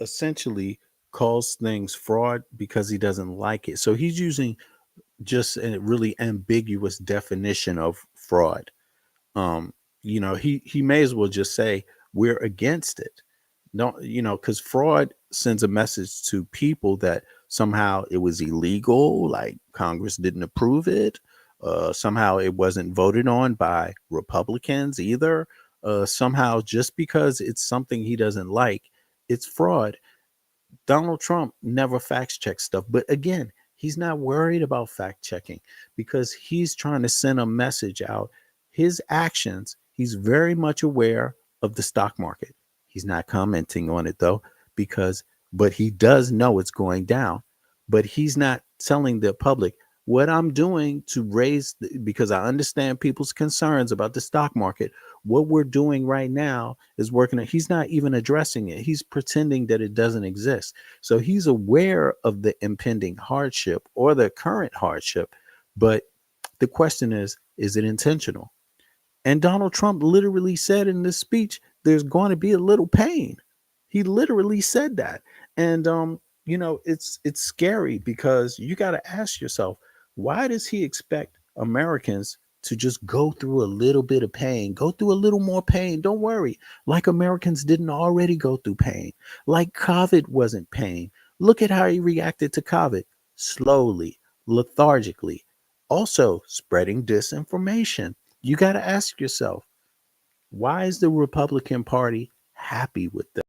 essentially calls things fraud because he doesn't like it. So he's using just a really ambiguous definition of fraud. He may as well just say we're against it. No, because fraud sends a message to people that somehow it was illegal, like Congress didn't approve it. Somehow it wasn't voted on by Republicans either. Somehow just because it's something he doesn't like, it's fraud. Donald Trump never fact checks stuff. But again, he's not worried about fact checking because he's trying to send a message out. His actions, he's very much aware of the stock market. He's not commenting on it though, but he does know it's going down. But he's not telling the public what I'm doing to because I understand people's concerns about the stock market. What we're doing right now is working. He's not even addressing it. He's pretending that it doesn't exist. So he's aware of the impending hardship or the current hardship. But the question is it intentional? And Donald Trump literally said in this speech, there's going to be a little pain. He literally said that. And, it's scary because you got to ask yourself, why does he expect Americans to just go through a little bit of pain, go through a little more pain? Don't worry. Like Americans didn't already go through pain. Like COVID wasn't pain. Look at how he reacted to COVID. Slowly, lethargically, also spreading disinformation. You got to ask yourself, why is the Republican Party happy with that?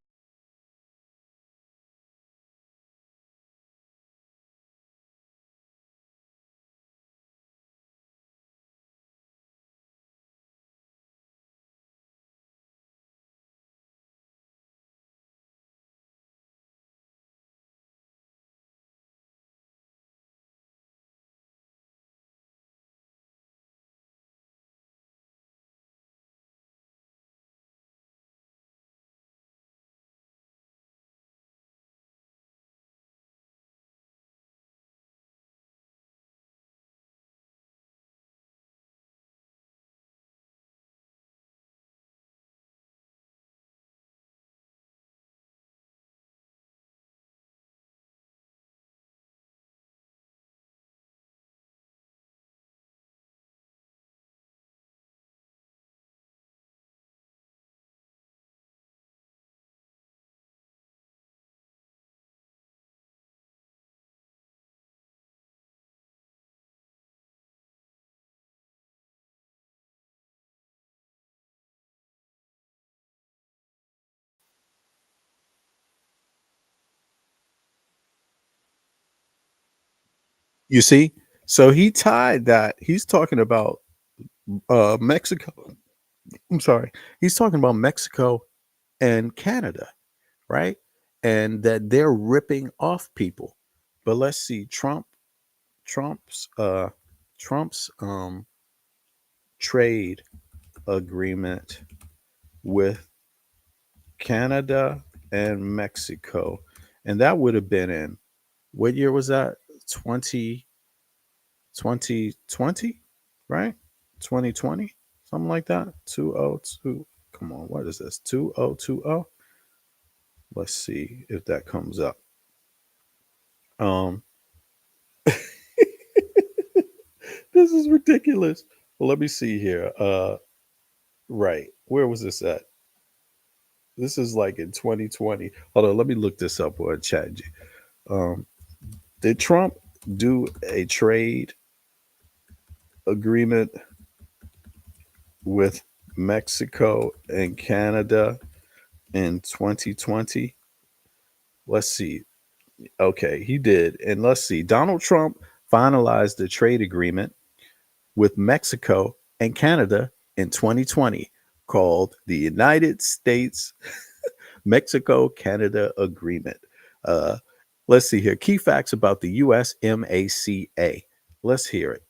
You see? So he tied that. He's talking about Mexico. I'm sorry. He's talking about Mexico and Canada, right? And that they're ripping off people. But let's see, Trump's trade agreement with Canada and Mexico. And that would have been in what year was that? 2020, right? 2020, something like that. 202. Come on, what is this? 2020. Let's see if that comes up. This is ridiculous. Well, let me see here. Right. Where was this at? This is like in 2020. Hold on, let me look this up on chat. Did Trump do a trade agreement with Mexico and Canada in 2020. Let's see. Okay, he did. And let's see. Donald Trump finalized the trade agreement with Mexico and Canada in 2020 called the United States Mexico Canada Agreement. Uh, let's see here. Key facts about the USMACA. Let's hear it.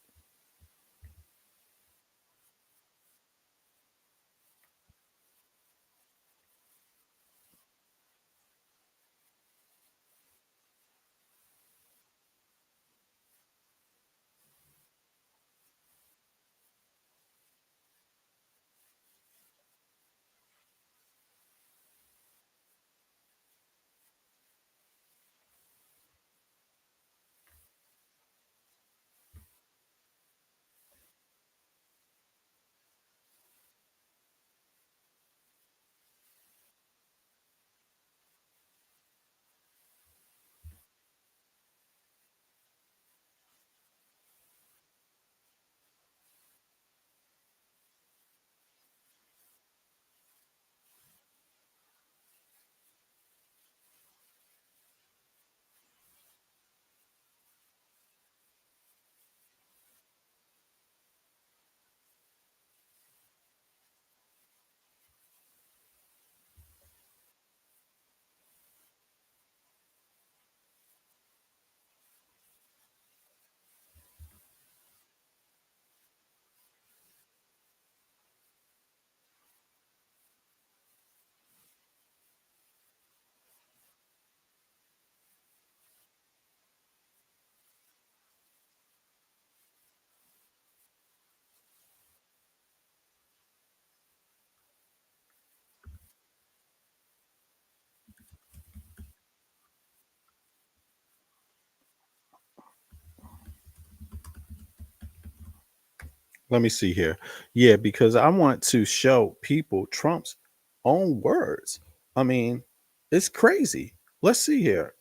Let me see here. Yeah, because I want to show people Trump's own words. I mean, it's crazy. Let's see here.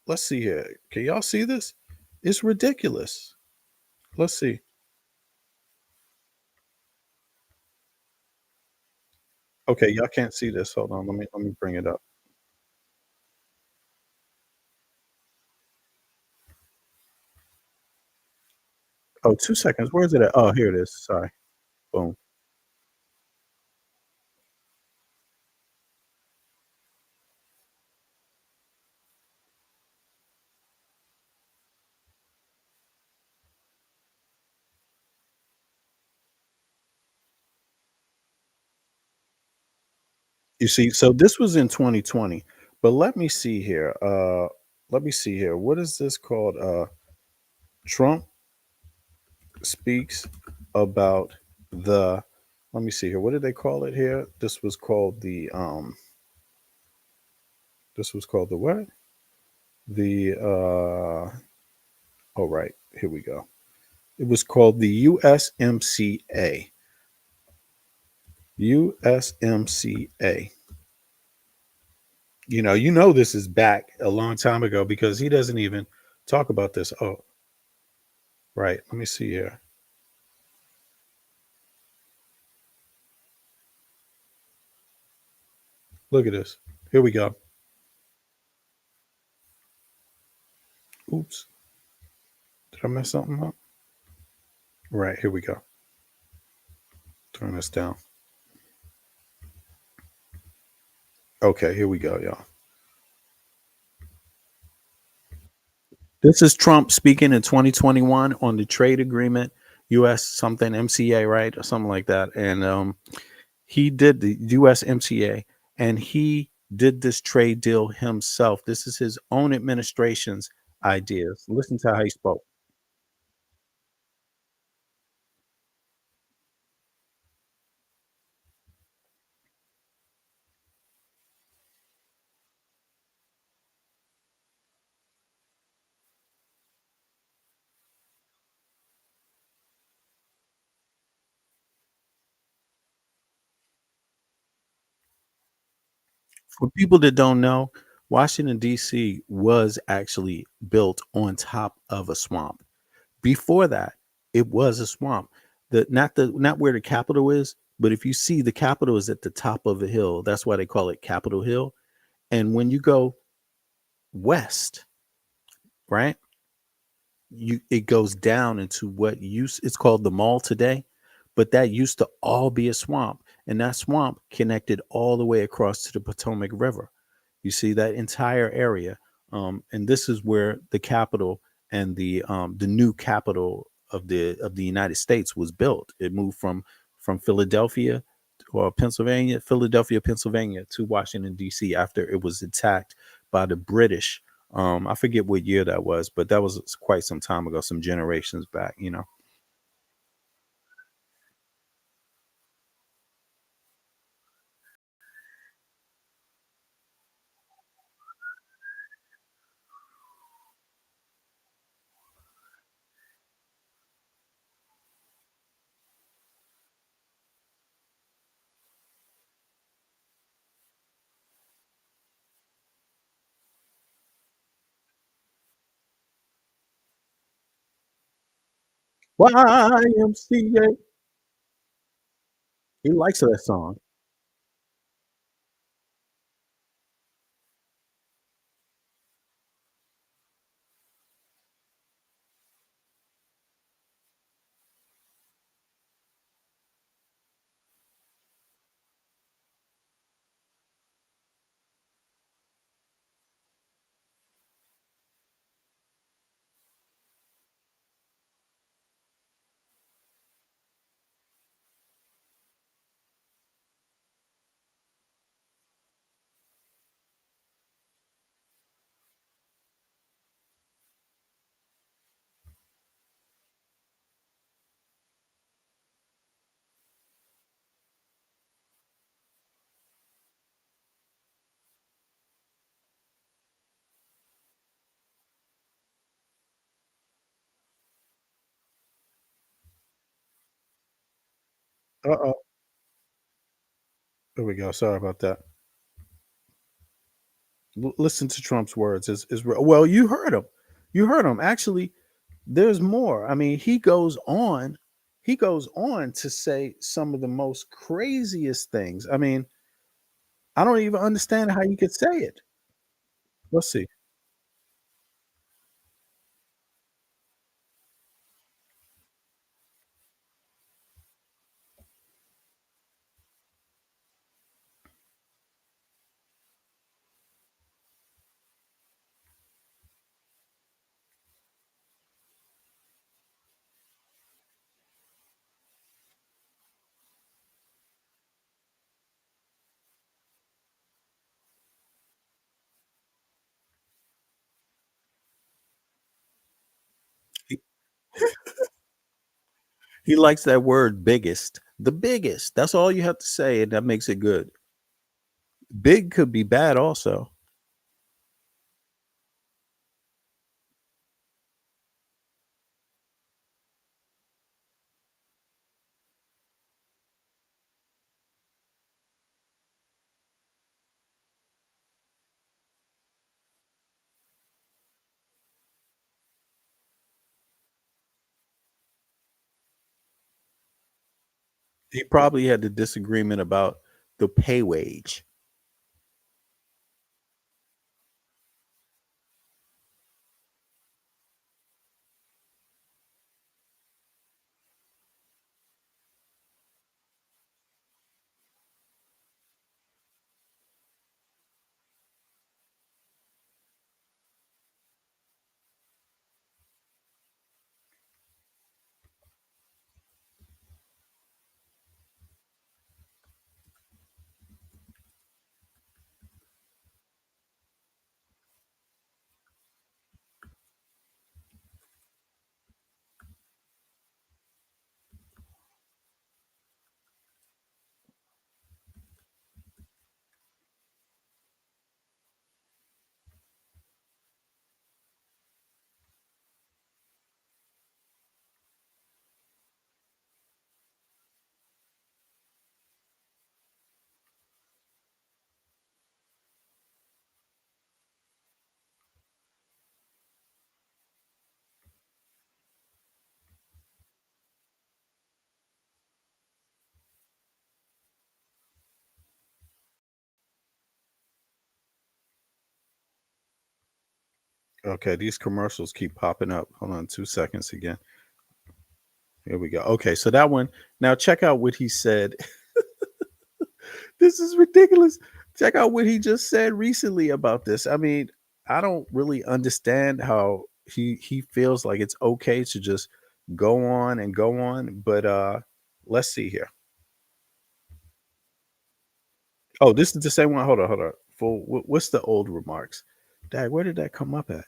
Let's see here. Can y'all see this? It's ridiculous. Let's see. Okay, y'all can't see this. Hold on. Let me bring it up. Oh, 2 seconds. Where is it at? Oh, here it is. Sorry. Boom. You see, so this was in 2020. But let me see here. Let me see here. What is this called? Trump speaks about the let me see here. What did they call it here? This was called the what? The oh right, here we go. It was called the USMCA. USMCA. You know this is back a long time ago because he doesn't even talk about this. Oh, right. Let me see here. Look at this. Here we go. Oops. Did I mess something up? Right, here we go. Turn this down. Okay, here we go, y'all. This is Trump speaking in 2021 on the trade agreement, US something MCA, right? Or something like that. And he did the USMCA and he did this trade deal himself. This is his own administration's ideas. Listen to how he spoke. For people that don't know, Washington, D.C. was actually built on top of a swamp. Before that, it was a swamp. Not where the capital is, But if you see, the Capitol is at the top of a hill. That's why they call it Capitol Hill. And when you go west, right, it goes down into what used it's called the mall today, but that used to all be a swamp, and that swamp connected all the way across to the Potomac River. You see that entire area, and this is where the capital and the new capital of the United States was built. It moved from Philadelphia or Philadelphia, Pennsylvania, to Washington D.C. after it was attacked by the British. I forget what year that was, but that was quite some time ago, some generations back. YMCA. He likes that song. Uh-oh. There we go. Sorry about that. Listen to Trump's words. Well, you heard him. You heard him. Actually, there's more. I mean, he goes on. He goes on to say some of the most craziest things. I mean, I don't even understand how you could say it. Let's see. He, he likes that word biggest. The biggest. That's all you have to say, and that makes it good. Big could be bad also. He probably had the disagreement about the pay wage. Okay, these commercials keep popping up. Hold on 2 seconds again. Here we go. Okay, so that one. Now check out what he said. This is ridiculous. Check out what he just said recently about this. I mean, I don't really understand how he feels like it's okay to just go on, but let's see here. Oh, this is the same one. Hold on. What's the old remarks? Dad, where did that come up at?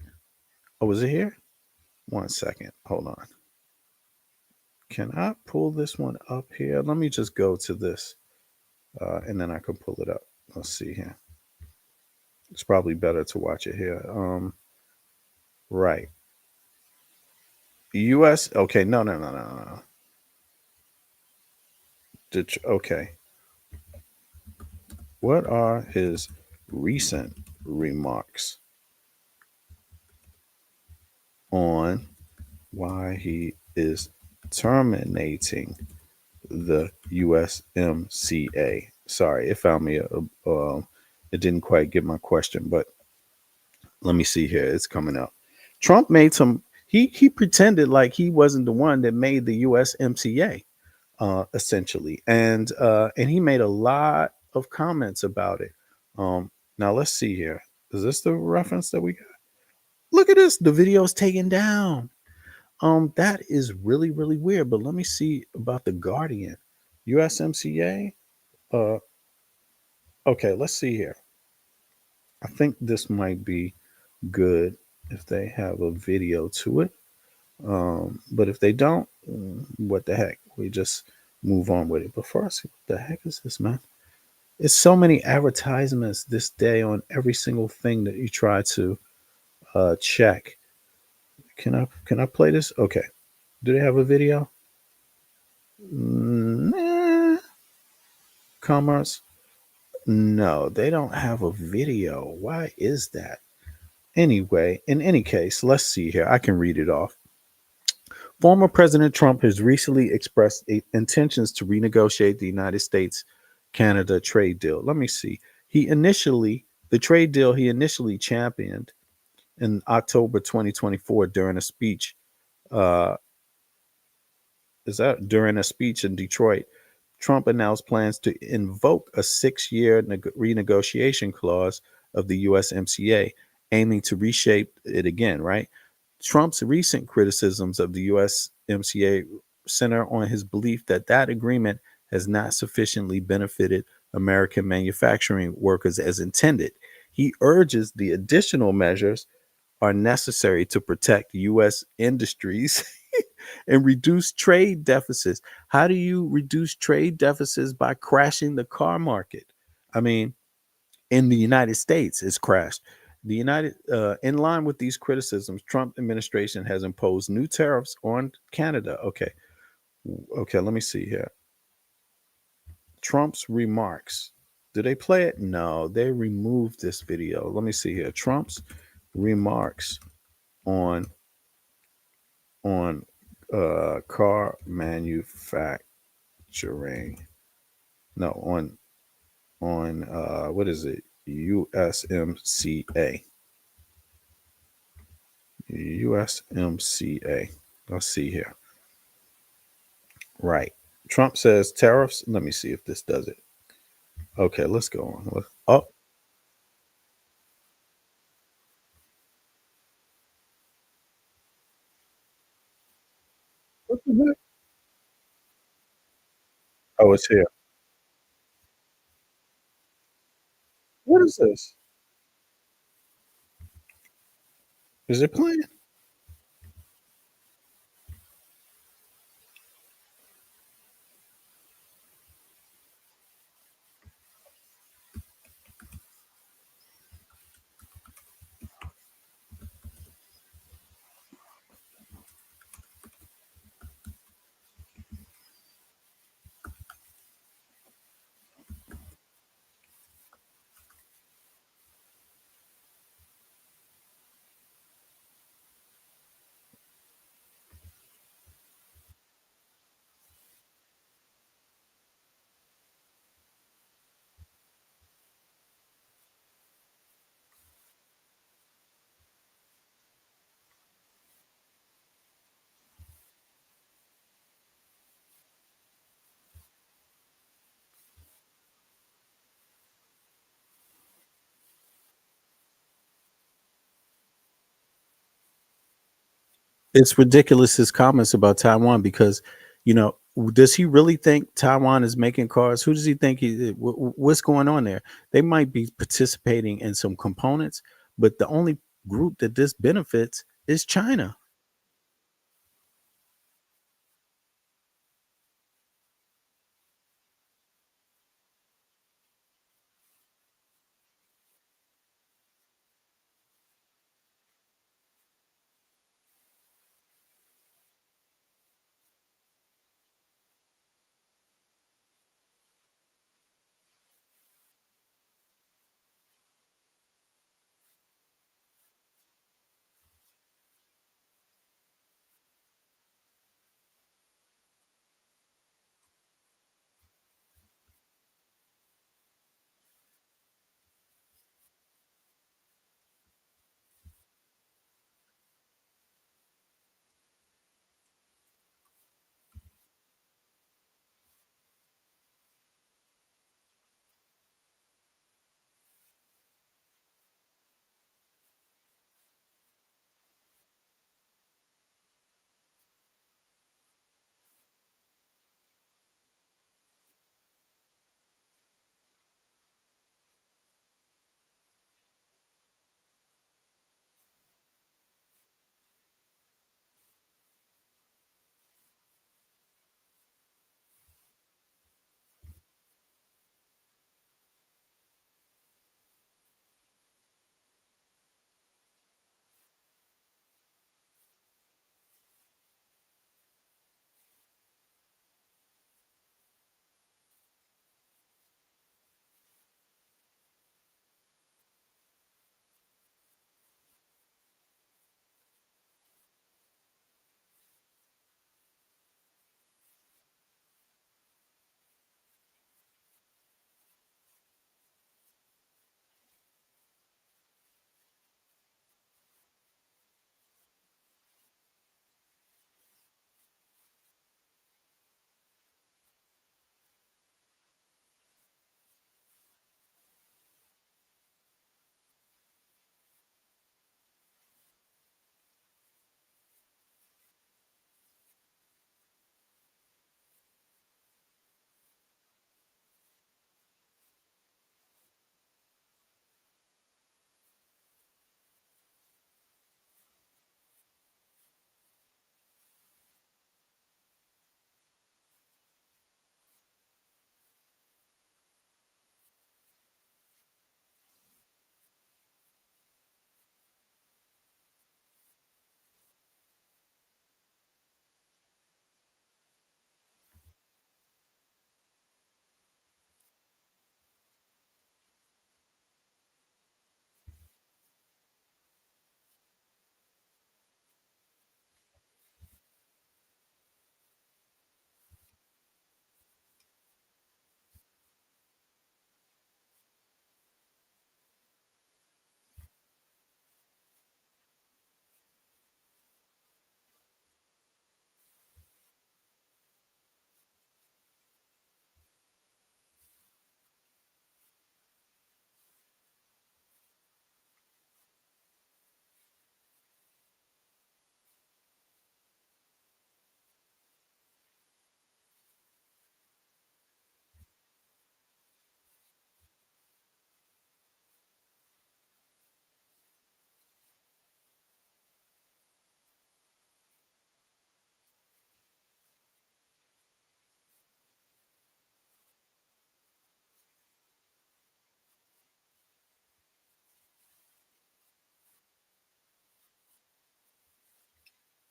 Oh, was it here? 1 second. Hold on. Can I pull this one up here? Let me just go to this, and then I can pull it up. Let's see here. It's probably better to watch it here. Right. U.S. Okay, no. Okay. What are his recent remarks on why he is terminating the USMCA? Sorry, it found me. It didn't quite get my question, but let me see here. It's coming up. Trump made some. He pretended like he wasn't the one that made the USMCA, essentially, and he made a lot of comments about it. Now let's see here. Is this the reference that we got? Look at this. The video's taken down. That is really really weird. But let me see about the Guardian, USMCA. Uh, okay, let's see here. I think this might be good if they have a video to it. But if they don't, what the heck? We just move on with it. But first, what the heck is this, man? It's so many advertisements this day on every single thing that you try to check. Can I play this? Okay. Do they have a video? Nah. Commerce? No, they don't have a video. Why is that? Anyway, in any case, let's see here. I can read it off. Former President Trump has recently expressed intentions to renegotiate the United States Canada trade deal. Let me see. The trade deal he initially championed in October 2024 during a speech. Uh, is that during a speech in Detroit? Trump announced plans to invoke a 6-year renegotiation clause of the USMCA, aiming to reshape it again, right? Trump's recent criticisms of the USMCA center on his belief that that agreement has not sufficiently benefited American manufacturing workers as intended. He urges the additional measures are necessary to protect U.S. industries and reduce trade deficits. How do you reduce trade deficits? By crashing the car market. I mean, in the United States, it's crashed. In line with these criticisms, Trump administration has imposed new tariffs on Canada. Okay, let me see here. Trump's remarks. Did they play it? No, they removed this video. Let me see here. Trump's remarks on car manufacturing. No, on what is it? USMCA. USMCA. Let's see here. Right. Trump says tariffs. Let me see if this does it. Okay, let's go on. Oh, what the heck? Oh, it's here. What is this? Is it playing? It's ridiculous his comments about Taiwan because, you know, does he really think Taiwan is making cars? Who does he think what's going on there? They might be participating in some components, but the only group that this benefits is China.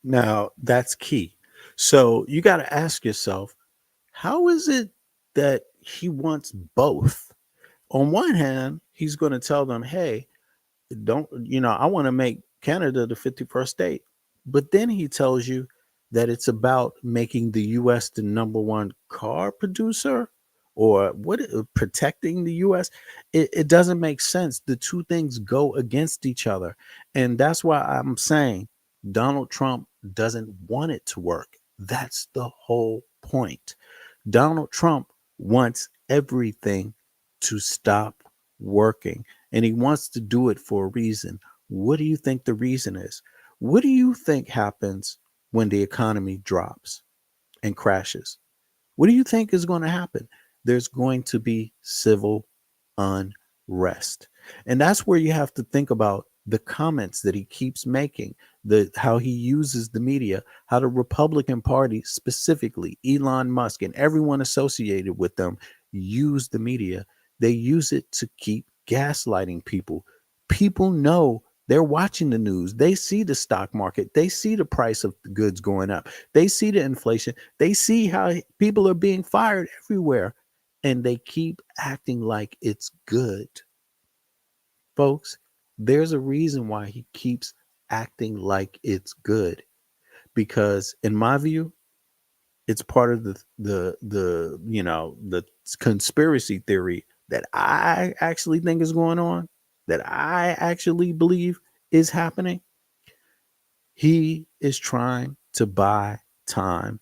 Now, that's key. So you got to ask yourself, how is it that he wants both? On one hand, he's going to tell them, hey, don't, I want to make Canada the 51st state. But then he tells you that it's about making the US the number one car producer or protecting the US. It doesn't make sense. The two things go against each other. And that's why I'm saying Donald Trump doesn't want it to work. That's the whole point. Donald Trump wants everything to stop working, and he wants to do it for a reason. What do you think the reason is? What do you think happens when the economy drops and crashes? What do you think is going to happen? There's going to be civil unrest. And that's where you have to think about the comments that he keeps making, the how he uses the media, how the Republican Party, specifically Elon Musk and everyone associated with them, use the media. They use it to keep gaslighting people. People know they're watching the news. They see the stock market. They see the price of the goods going up. They see the inflation. They see how people are being fired everywhere. And they keep acting like it's good. Folks, there's a reason why he keeps acting like it's good. Because in my view, it's part of the conspiracy theory that I actually think is going on, that I actually believe is happening. He is trying to buy time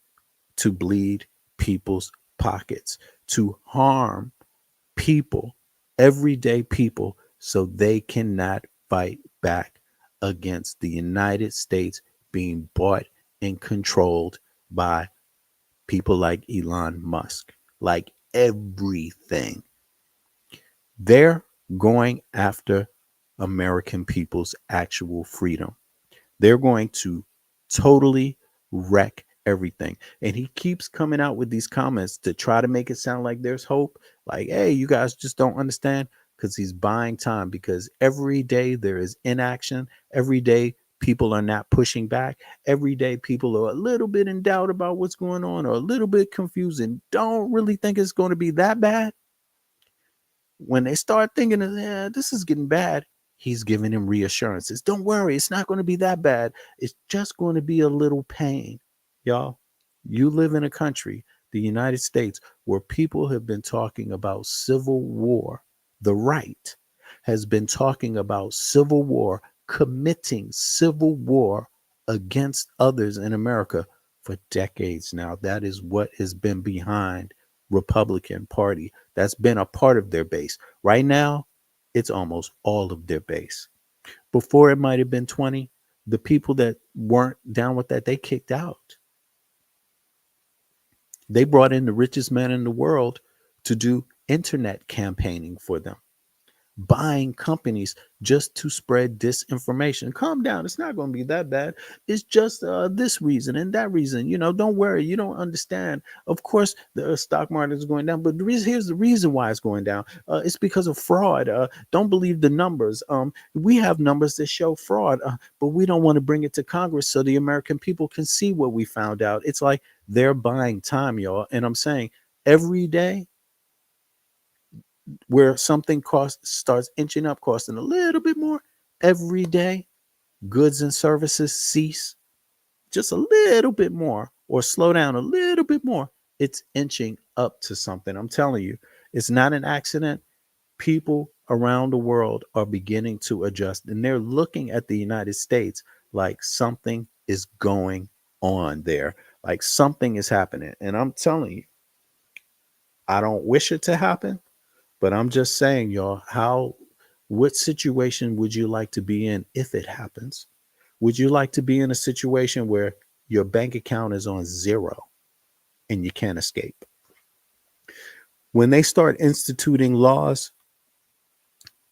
to bleed people's pockets, to harm people, everyday people, so they cannot fight back against the United States being bought and controlled by people like Elon Musk, like everything. They're going after American people's actual freedom. They're going to totally wreck everything. And he keeps coming out with these comments to try to make it sound like there's hope. Like, hey, you guys just don't understand, because he's buying time. Because every day there is inaction. Every day people are not pushing back. Every day people are a little bit in doubt about what's going on, or a little bit confused and don't really think it's going to be that bad. When they start thinking, this is getting bad, he's giving them reassurances. Don't worry, it's not going to be that bad. It's just going to be a little pain. Y'all, you live in a country, the United States, where people have been talking about civil war. The right has been talking about civil war, committing civil war against others in America for decades now. That is what has been behind Republican Party. That's been a part of their base. Right now, it's almost all of their base. Before, it might have been 20. The people that weren't down with that, they kicked out. They brought in the richest man in the world to do internet campaigning for them, buying companies just to spread disinformation. Calm down. It's not going to be that bad. It's just this reason and that reason. Don't worry. You don't understand. Of course, the stock market is going down, but here's the reason why it's going down. It's because of fraud. Don't believe the numbers. We have numbers that show fraud, but we don't want to bring it to Congress so the American people can see what we found out. It's like they're buying time, y'all. And I'm saying every day, where something starts inching up, costing a little bit more every day, goods and services cease just a little bit more or slow down a little bit more. It's inching up to something. I'm telling you, it's not an accident. People around the world are beginning to adjust, and they're looking at the United States like something is going on there, like something is happening. And I'm telling you, I don't wish it to happen. But I'm just saying, y'all, what situation would you like to be in if it happens? Would you like to be in a situation where your bank account is on zero and you can't escape? When they start instituting laws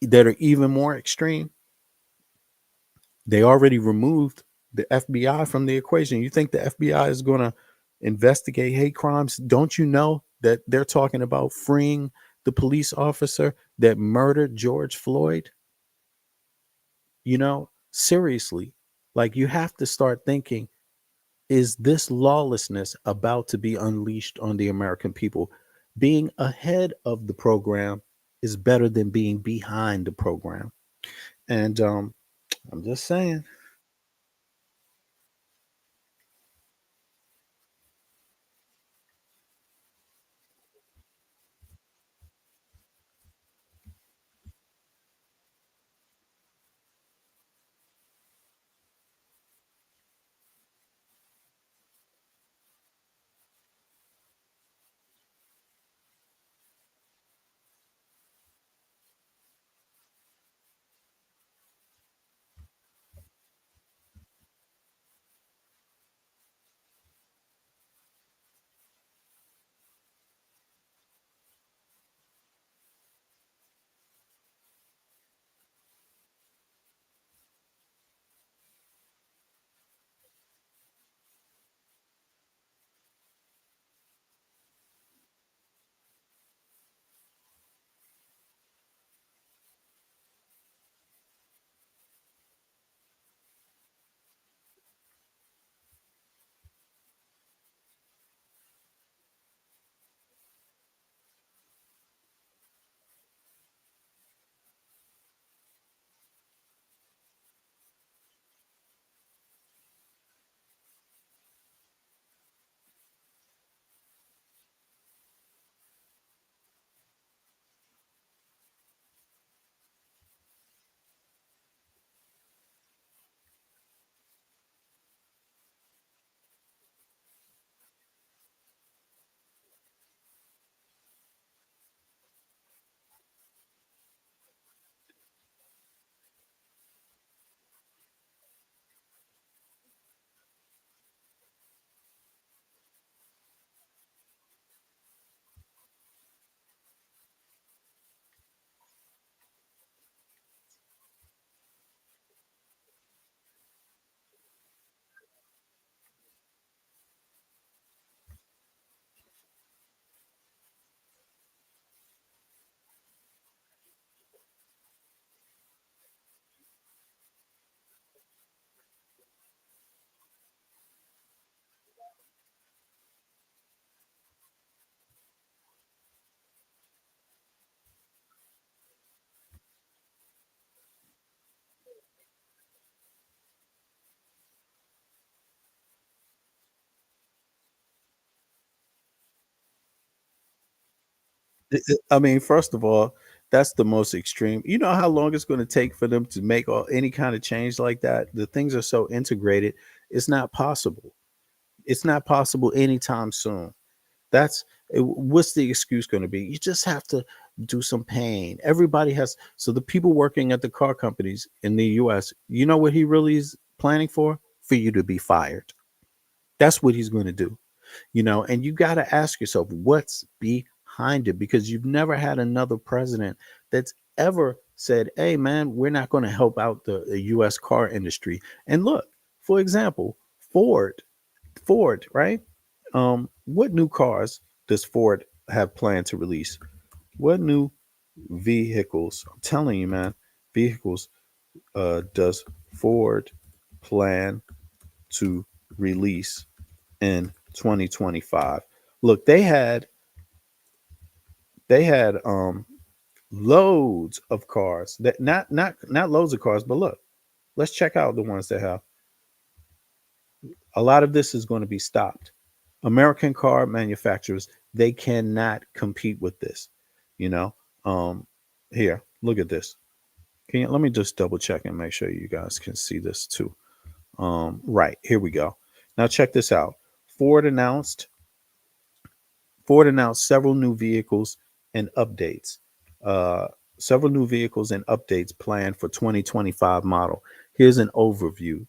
that are even more extreme, they already removed the FBI from the equation. You think the FBI is going to investigate hate crimes? Don't you know that they're talking about freeing the police officer that murdered George Floyd? Seriously, like, you have to start thinking, is this lawlessness about to be unleashed on the American people? Being ahead of the program is better than being behind the program. And I'm just saying. I mean, first of all, that's the most extreme. You know how long it's going to take for them to make any kind of change like that? The things are so integrated, it's not possible. It's not possible anytime soon. What's the excuse going to be? You just have to do some pain. Everybody has. So the people working at the car companies in the US, you know what he really is planning for? For you to be fired. That's what he's going to do. And you got to ask yourself what's behind it, because you've never had another president that's ever said, hey man, we're not going to help out the US car industry. And look, for example, Ford, right? What new cars does Ford have planned to release? What new vehicles? I'm telling you, man, vehicles does Ford plan to release in 2025? Look, they had loads of cars, that not loads of cars, but look, let's check out the ones that have. A lot of this is going to be stopped. American car manufacturers, they cannot compete with this. You know, here, look at this. Let me just double check and make sure you guys can see this too. Right, here we go. Now check this out. Ford announced several new vehicles and updates. Uh, Several new vehicles and updates planned for 2025 model. Here's an overview.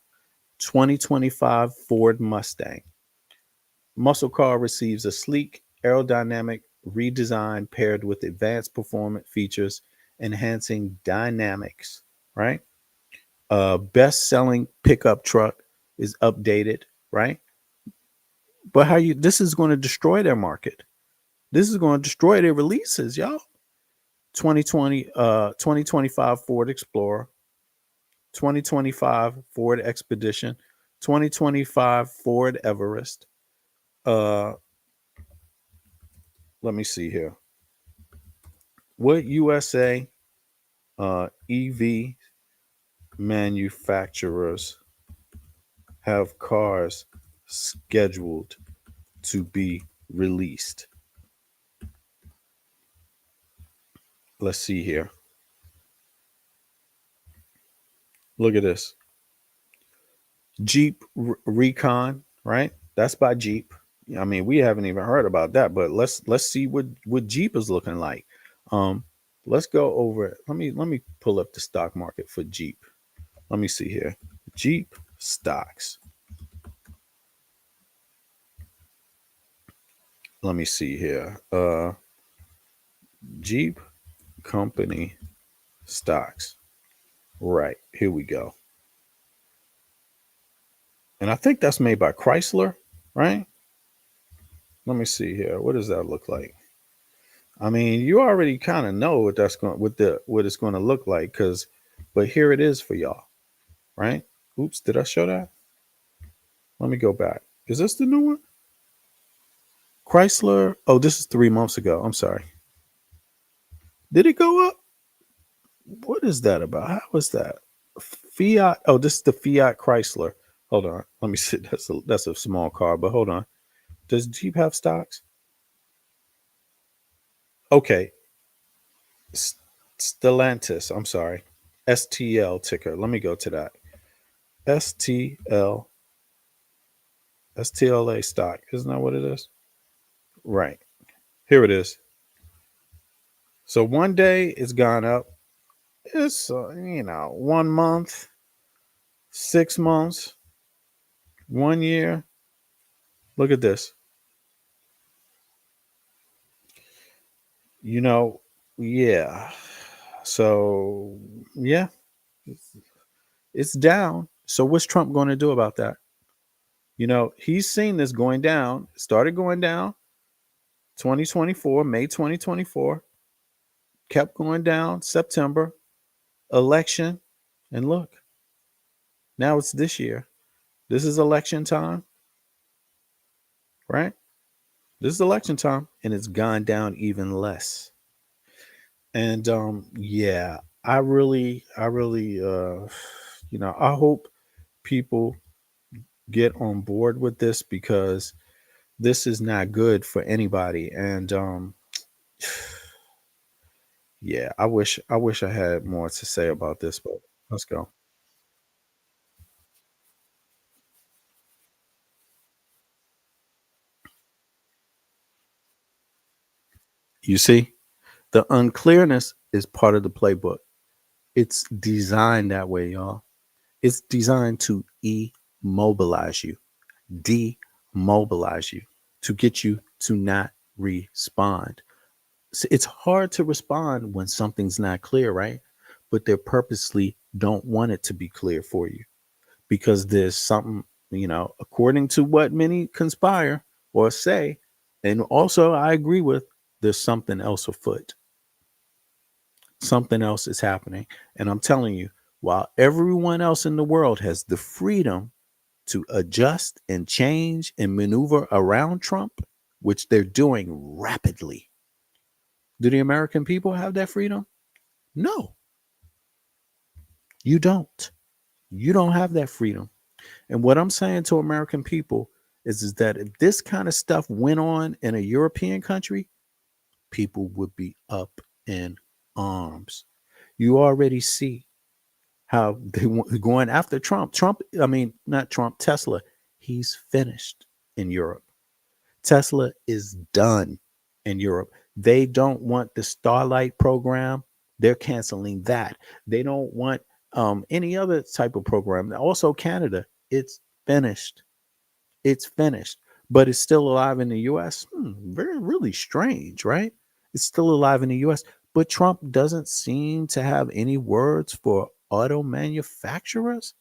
2025 Ford Mustang. Muscle car receives a sleek, aerodynamic redesign paired with advanced performance features, enhancing dynamics, right? Best-selling pickup truck is updated, right? But this is going to destroy their market. This is going to destroy their releases, y'all. 2025 Ford Explorer, 2025 Ford Expedition, 2025 Ford Everest. Uh, Let me see here. What USA EV manufacturers have cars scheduled to be released? Let's see here. Look at this. Jeep Recon, right? That's by Jeep. I mean, we haven't even heard about that, but let's see what Jeep is looking like. Um, let's go over. Let me pull up the stock market for Jeep. Let me see here. Jeep stocks. Let me see here. Jeep company stocks. Right, here we go. And I think that's made by Chrysler, right? Let me see here. What does that look like? I mean, you already kind of know what it's going to look like, but here it is for y'all, right? Oops, did I show that? Let me go back. Is this the new one? Chrysler. Oh, this is 3 months ago. I'm sorry. Did it go up? What is that about? How was that? Fiat. Oh, this is the Fiat Chrysler. Hold on. Let me see. That's a small car, but hold on. Does Jeep have stocks? Okay. Stellantis. I'm sorry. STL ticker. Let me go to that. STL. STLA stock. Isn't that what it is? Right. Here it is. So one day it's gone up. It's, 1 month, 6 months, 1 year. Look at this. Yeah. So, yeah, it's down. So, what's Trump going to do about that? He's seen this going down, started going down 2024, May 2024, kept going down September, election. And look, now it's this year. This is election time, right? This is election time, and it's gone down even less. And yeah, I hope people get on board with this, because this is not good for anybody. And Yeah, I wish I had more to say about this, but let's go. You see, the unclearness is part of the playbook. It's designed that way, y'all. It's designed to immobilize you, demobilize you, to get you to not respond. It's hard to respond when something's not clear, right? But they purposely don't want it to be clear for you because there's something, according to what many conspire or say, and also I agree with, there's something else afoot. Something else is happening. And I'm telling you, while everyone else in the world has the freedom to adjust and change and maneuver around Trump, which they're doing rapidly, do the American people have that freedom? No, you don't. You don't have that freedom. And what I'm saying to American people is that if this kind of stuff went on in a European country, people would be up in arms. You already see how they want going after Trump. I mean, not Trump, Tesla. He's finished in Europe. Tesla is done in Europe. They don't want the Starlight program. They're canceling that. They don't want any other type of program. Also, Canada, it's finished. It's finished, but it's still alive in the US. Very, really strange, right? It's still alive in the US, but Trump doesn't seem to have any words for auto manufacturers.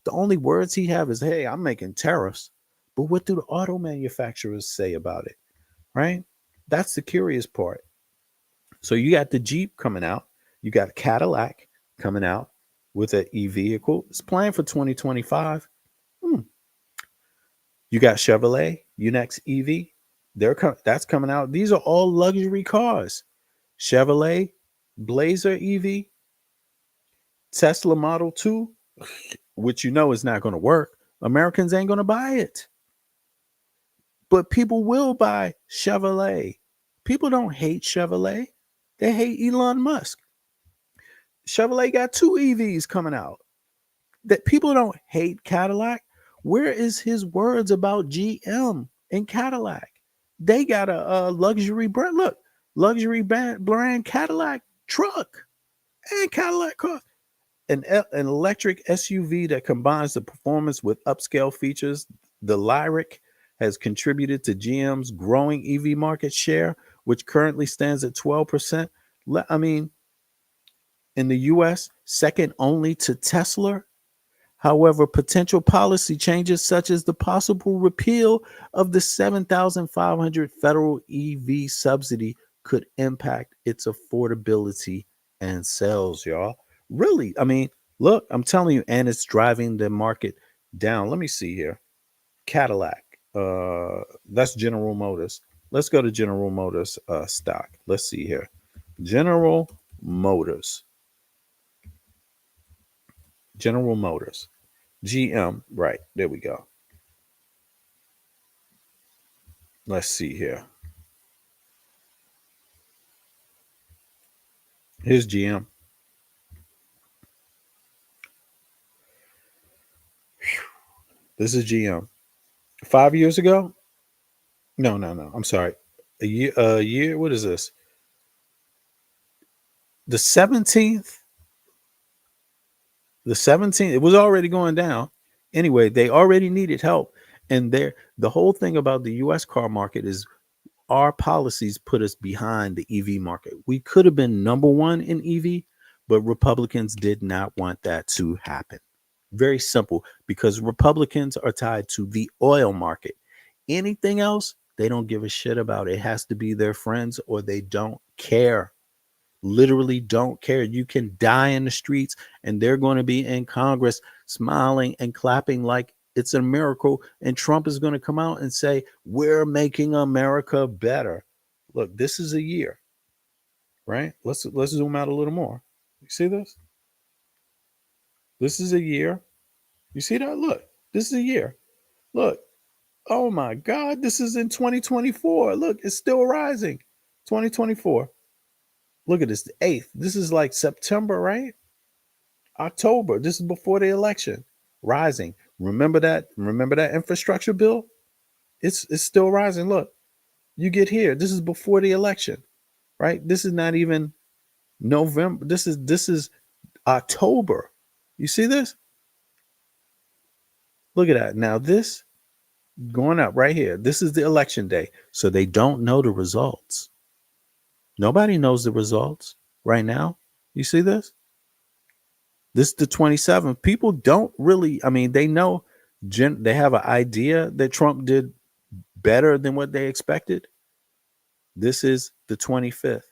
The only words he have is, hey, I'm making tariffs. But what do the auto manufacturers say about it? Right? That's the curious part. So you got the Jeep coming out, you got Cadillac coming out with an e vehicle. It's planned for 2025. Hmm. You got Chevrolet UNEX EV. That's coming out. These are all luxury cars. Chevrolet Blazer EV, Tesla Model 2, which is not going to work. Americans ain't going to buy it. But people will buy Chevrolet. People don't hate Chevrolet. They hate Elon Musk. Chevrolet got two EVs coming out. That people don't hate Cadillac. Where is his words about GM and Cadillac? They got a luxury brand. Look, luxury brand Cadillac truck and Cadillac car. An electric SUV that combines the performance with upscale features. The Lyric has contributed to GM's growing EV market share, which currently stands at 12%. I mean, in the US, second only to Tesla. However, potential policy changes, such as the possible repeal of the 7,500 federal EV subsidy, could impact its affordability and sales, y'all. Really? I mean, look, I'm telling you, and it's driving the market down. Let me see here. Cadillac. That's General Motors. Let's go to General Motors stock. Let's see here. General Motors. General Motors. GM, right. There we go. Let's see here. Here's GM. This is GM. 5 years ago? No, no, no. I'm sorry. A year. What is this? The 17th. The 17th. It was already going down. Anyway, they already needed help. And the whole thing about the US car market is our policies put us behind the EV market. We could have been number one in EV, but Republicans did not want that to happen. Very simple, because Republicans are tied to the oil market. Anything else, they don't give a shit about. It has to be their friends or they don't care. Literally don't care. You can die in the streets and they're going to be in Congress smiling and clapping like it's a miracle. And Trump is going to come out and say, we're making America better. Look, this is a year, right? Let's zoom out a little more. You see this? This is a year. You see that? Look, this is a year. Look, oh my God, this is in 2024. Look, it's still rising. 2024. Look at this, the 8th. This is like September, right? October. This is before the election. Rising. Remember that? Remember that infrastructure bill? It's still rising. Look, you get here. This is before the election, right? This is not even November. This is October. You see this? Look at that. Now this going up right here. This is the election day. So they don't know the results. Nobody knows the results right now. You see this? This is the 27th. People don't really, I mean, they know, they have an idea that Trump did better than what they expected. This is the 25th.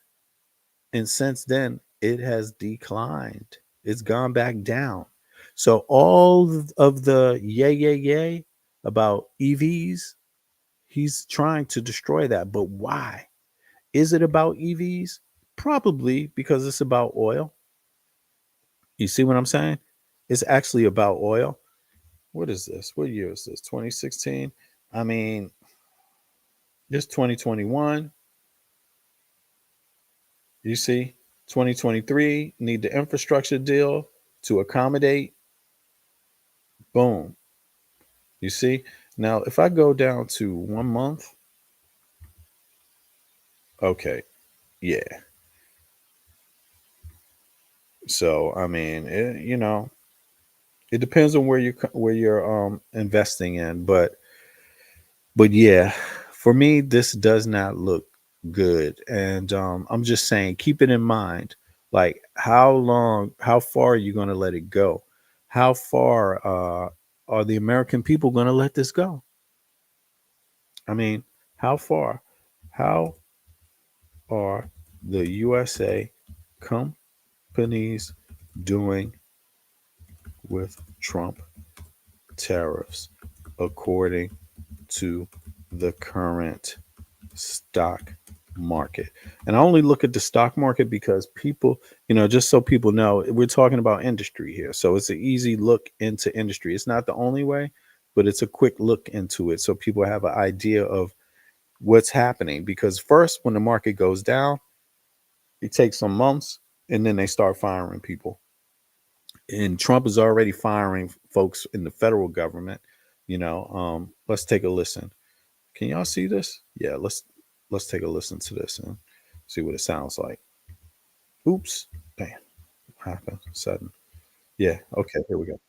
And since then, it has declined. It's gone back down. So all of the yay about EVs, he's trying to destroy that. But why? Is it about EVs? Probably because it's about oil. You see what I'm saying? It's actually about oil. What is this? What year is this? 2016? I mean, this 2021. You see, 2023 need the infrastructure deal to accommodate. Boom. You see? Now, if I go down to 1 month, okay, yeah. So, I mean, it depends on where you're investing in, but yeah, for me, this does not look good, and I'm just saying, keep it in mind. Like, how far are you going to let it go? How far are the American people going to let this go? I mean, how far? How are the USA companies doing with Trump tariffs according to the current stock market? And I only look at the stock market because people, just so people know, we're talking about industry here. So it's an easy look into industry. It's not the only way, but it's a quick look into it so people have an idea of what's happening. Because first, when the market goes down, it takes some months and then they start firing people. And Trump is already firing folks in the federal government. Let's take a listen. Can y'all see this? Yeah, let's take a listen to this and see what it sounds like. Oops. Damn. What happened? Sudden. Yeah. Okay, here we go.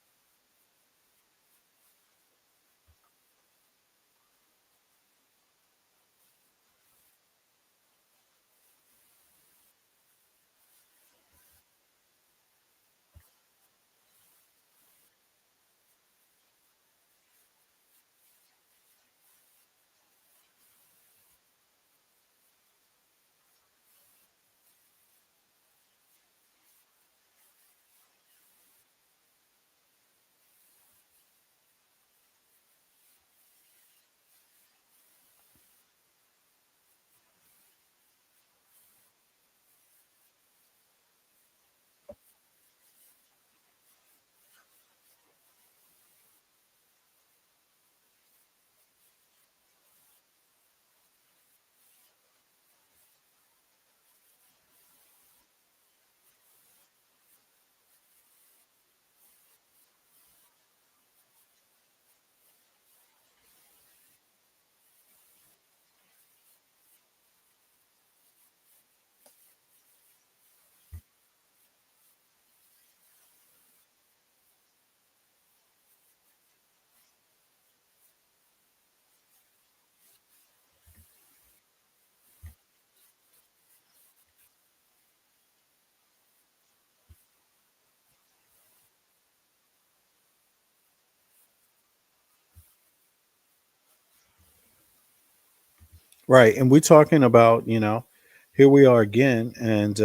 Right. And we're talking about, here we are again. And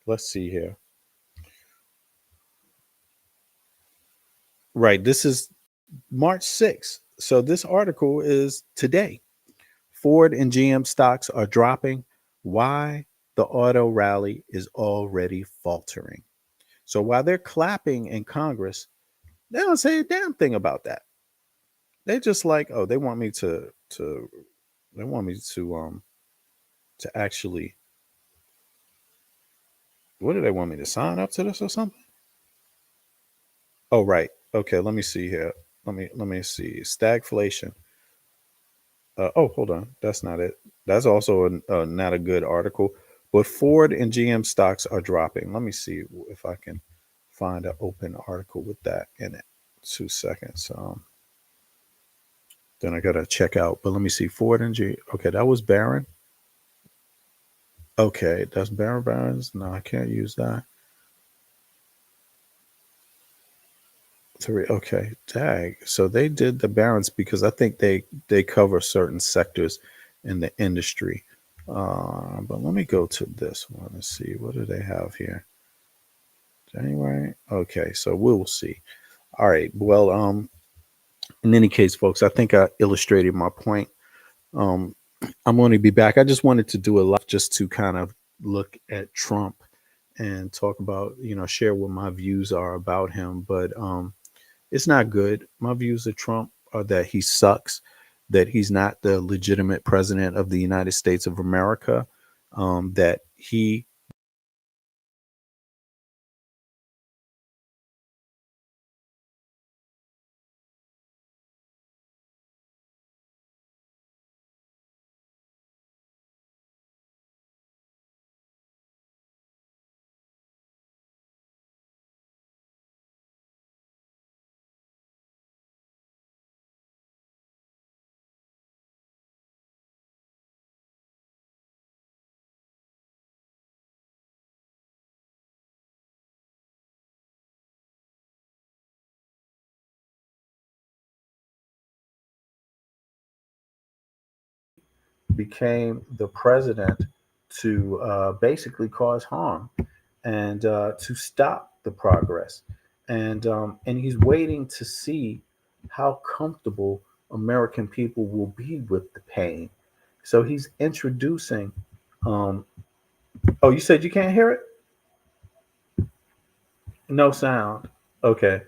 let's see here. Right. This is March 6th. So this article is today. Ford and GM stocks are dropping. Why? The auto rally is already faltering. So while they're clapping in Congress, they don't say a damn thing about that. They just like, oh, they want me to actually What do they want me to sign up to this or something? Oh, right. Okay, let me see here. Let me see. Stagflation. Oh, hold on. That's not it. That's also not a good article. But Ford and GM stocks are dropping. Let me see if I can find an open article with that in it. 2 seconds. Then I gotta check out. But let me see. Ford and G. Okay, that was Barron. Okay, that's Barron Barron's. No, I can't use that. Three. Okay, tag. So they did the Barron's because I think they cover certain sectors in the industry. But let me go to this one and see what do they have here. January. Okay, so we'll see. All right. Well, in any case, folks, I think I illustrated my point. Um, I'm going to be back. I just wanted to do a lot just to kind of look at Trump and talk about, share what my views are about him. But it's not good. My views of Trump are that he sucks, that he's not the legitimate president of the United States of America, that he became the president to basically cause harm and to stop the progress. And he's waiting to see how comfortable American people will be with the pain. So he's introducing. Um, oh, you said you can't hear it? No sound. Okay.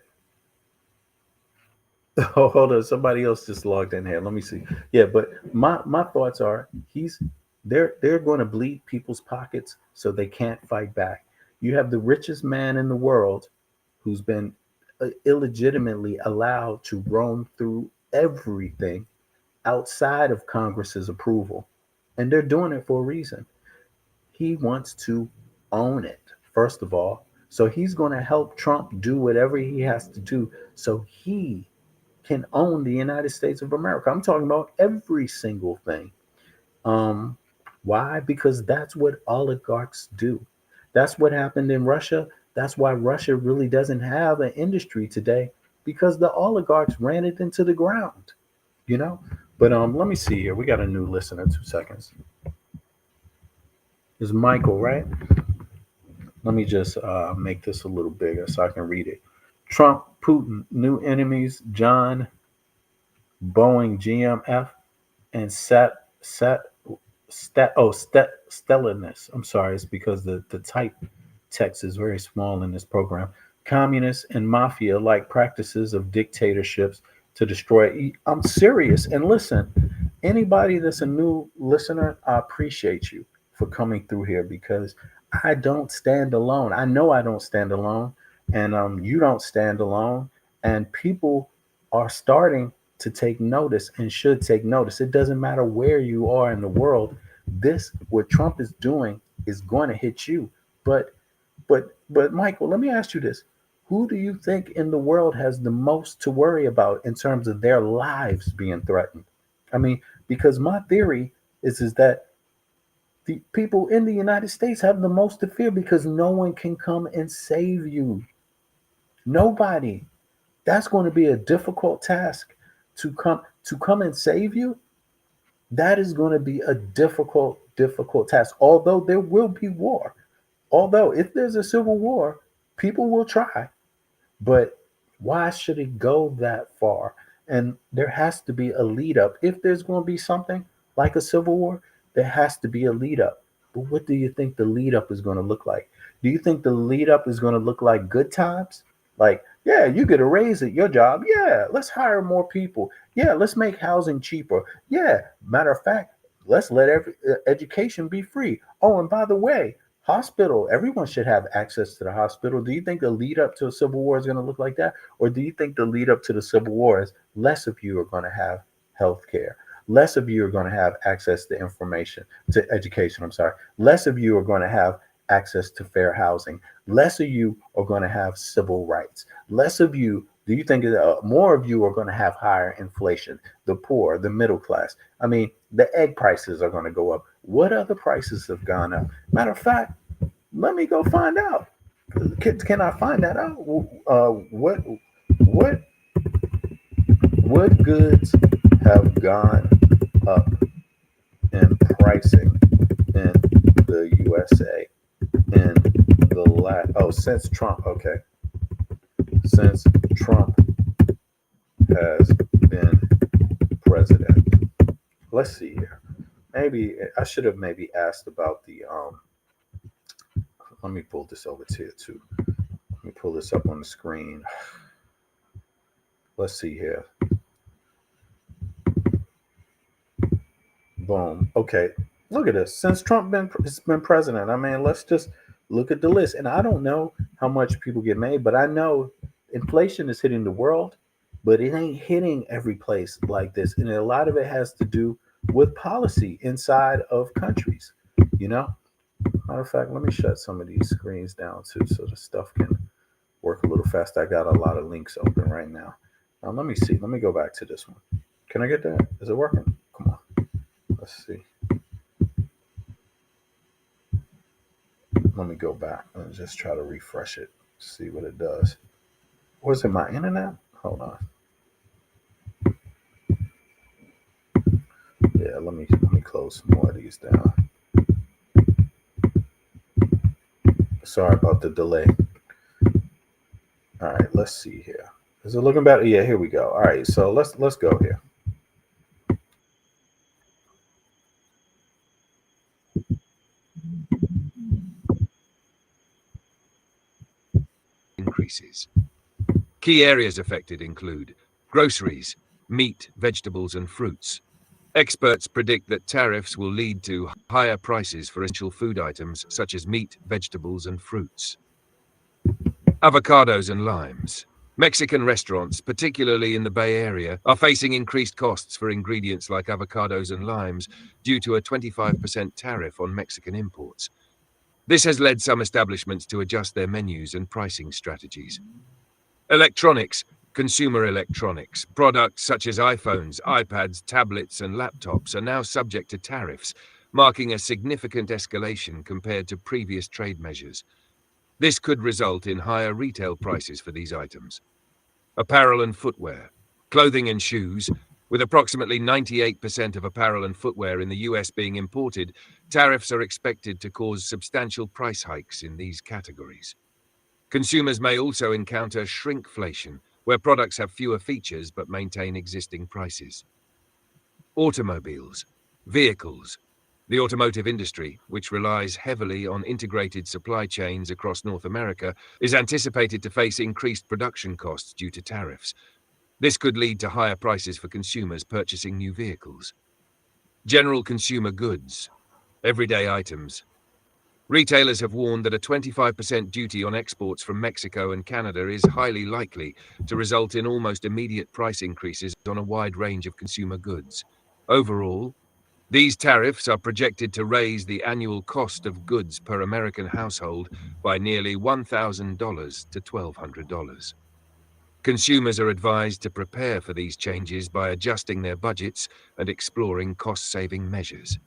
Oh, hold on. Somebody else just logged in here. Let me see. Yeah, but my thoughts are they're going to bleed people's pockets so they can't fight back. You have the richest man in the world who's been illegitimately allowed to roam through everything outside of Congress's approval, and they're doing it for a reason. He wants to own it, first of all. So he's going to help Trump do whatever he has to do so he can own the United States of America. I'm talking about every single thing. Um, why? Because that's what oligarchs do. That's what happened in Russia. That's why Russia really doesn't have an industry today because the oligarchs ran it into the ground, you know? But let me see here. We got a new listener, 2 seconds. It's Michael, right? Let me just make this a little bigger so I can read it. Trump, Putin, new enemies, John, Boeing, GMF, and Stellarness. I'm sorry, it's because the type text is very small in this program. Communists and mafia like practices of dictatorships to destroy. I'm serious. And listen, anybody that's a new listener, I appreciate you for coming through here because I don't stand alone. I know I don't stand alone, and you don't stand alone. And people are starting to take notice and should take notice. It doesn't matter where you are in the world. This, what Trump is doing, is going to hit you. But Michael, let me ask you this. Who do you think in the world has the most to worry about in terms of their lives being threatened? I mean, because my theory is that the people in the United States have the most to fear because no one can come and save you. Nobody. That's going to be a difficult task to come and save you. That is going to be a difficult task. Although there will be war. Although if there's a civil war, people will try. But why should it go that far? And there has to be a lead up. If there's going to be something like a civil war, there has to be a lead up. But what do you think the lead up is going to look like? Do you think the lead up is going to look like good times? Like, yeah, you get a raise at your job. Yeah, let's hire more people. Yeah, let's make housing cheaper. Yeah, matter of fact, let's let every education be free. Oh, and by the way, Hospital, everyone should have access to the hospital. Do you think the lead up to a civil war is going to look like that? Or do you think the lead up to the civil war is less of you are going to have health care? Less of you are going to have access to information, to education, I'm sorry. Less of you are going to have access to fair housing. Less of you are going to have civil rights. Less of you, do you think more of you are going to have higher inflation? The poor, the middle class. I mean, the egg prices are going to go up. What other prices have gone up? Matter of fact, let me go find out. Can I find that out? What goods have gone up in pricing in the USA in the since Trump? Okay, since Trump has been president. Let's see here. Maybe I should have maybe asked about the let me pull this over to you too. Let me pull this up on the screen. Let's see here. Boom. Okay. Look at this. Since Trump has been president, I mean, let's just look at the list. And I don't know how much people get made, but I know inflation is hitting the world, but it ain't hitting every place like this. And a lot of it has to do with policy inside of countries, you know? Matter of fact, let me shut some of these screens down too so the stuff can work a little faster. I got a lot of links open right now. Let me see. Let me go back to this one. Can I get that? Is it working? Come on. Let's see. Let me go back and just try to refresh it, see what it does. Was it my internet? Hold on. Yeah, let me close some more of these down. Sorry about the delay. All right, let's see here. Is it looking better? Yeah, here we go. All right, so let's go here. Increases. Key areas affected include groceries, meat, vegetables, and fruits. Experts predict that tariffs will lead to higher prices for essential food items such as meat, vegetables, and fruits. Avocados and limes. Mexican restaurants, particularly in the Bay Area, are facing increased costs for ingredients like avocados and limes due to a 25% tariff on Mexican imports. This has led some establishments to adjust their menus and pricing strategies. Electronics. Consumer electronics. Products such as iPhones, iPads, tablets, and laptops are now subject to tariffs, marking a significant escalation compared to previous trade measures. This could result in higher retail prices for these items. Apparel and footwear. Clothing and shoes. With approximately 98% of apparel and footwear in the US being imported, tariffs are expected to cause substantial price hikes in these categories. Consumers may also encounter shrinkflation, where products have fewer features but maintain existing prices. Automobiles. Vehicles. The automotive industry, which relies heavily on integrated supply chains across North America, is anticipated to face increased production costs due to tariffs. This could lead to higher prices for consumers purchasing new vehicles. General consumer goods. Everyday items. Retailers have warned that a 25% duty on exports from Mexico and Canada is highly likely to result in almost immediate price increases on a wide range of consumer goods. Overall, these tariffs are projected to raise the annual cost of goods per American household by nearly $1,000 to $1,200. Consumers are advised to prepare for these changes by adjusting their budgets and exploring cost-saving measures.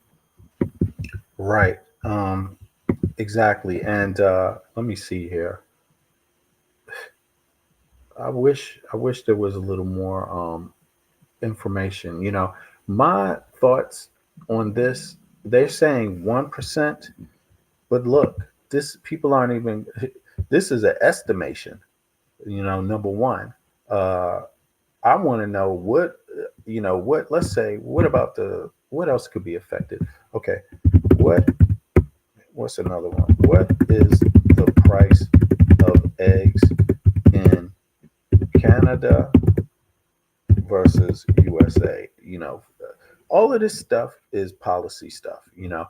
Right. Exactly. And let me see here. I wish there was a little more information. You know, my thoughts on this, they're saying 1%, but look, people aren't even, this is an estimation, you know, number one. I want to know let's say, what else could be affected? Okay. What's another one? What is the price of eggs in Canada versus USA? You know, all of this stuff is policy stuff. You know,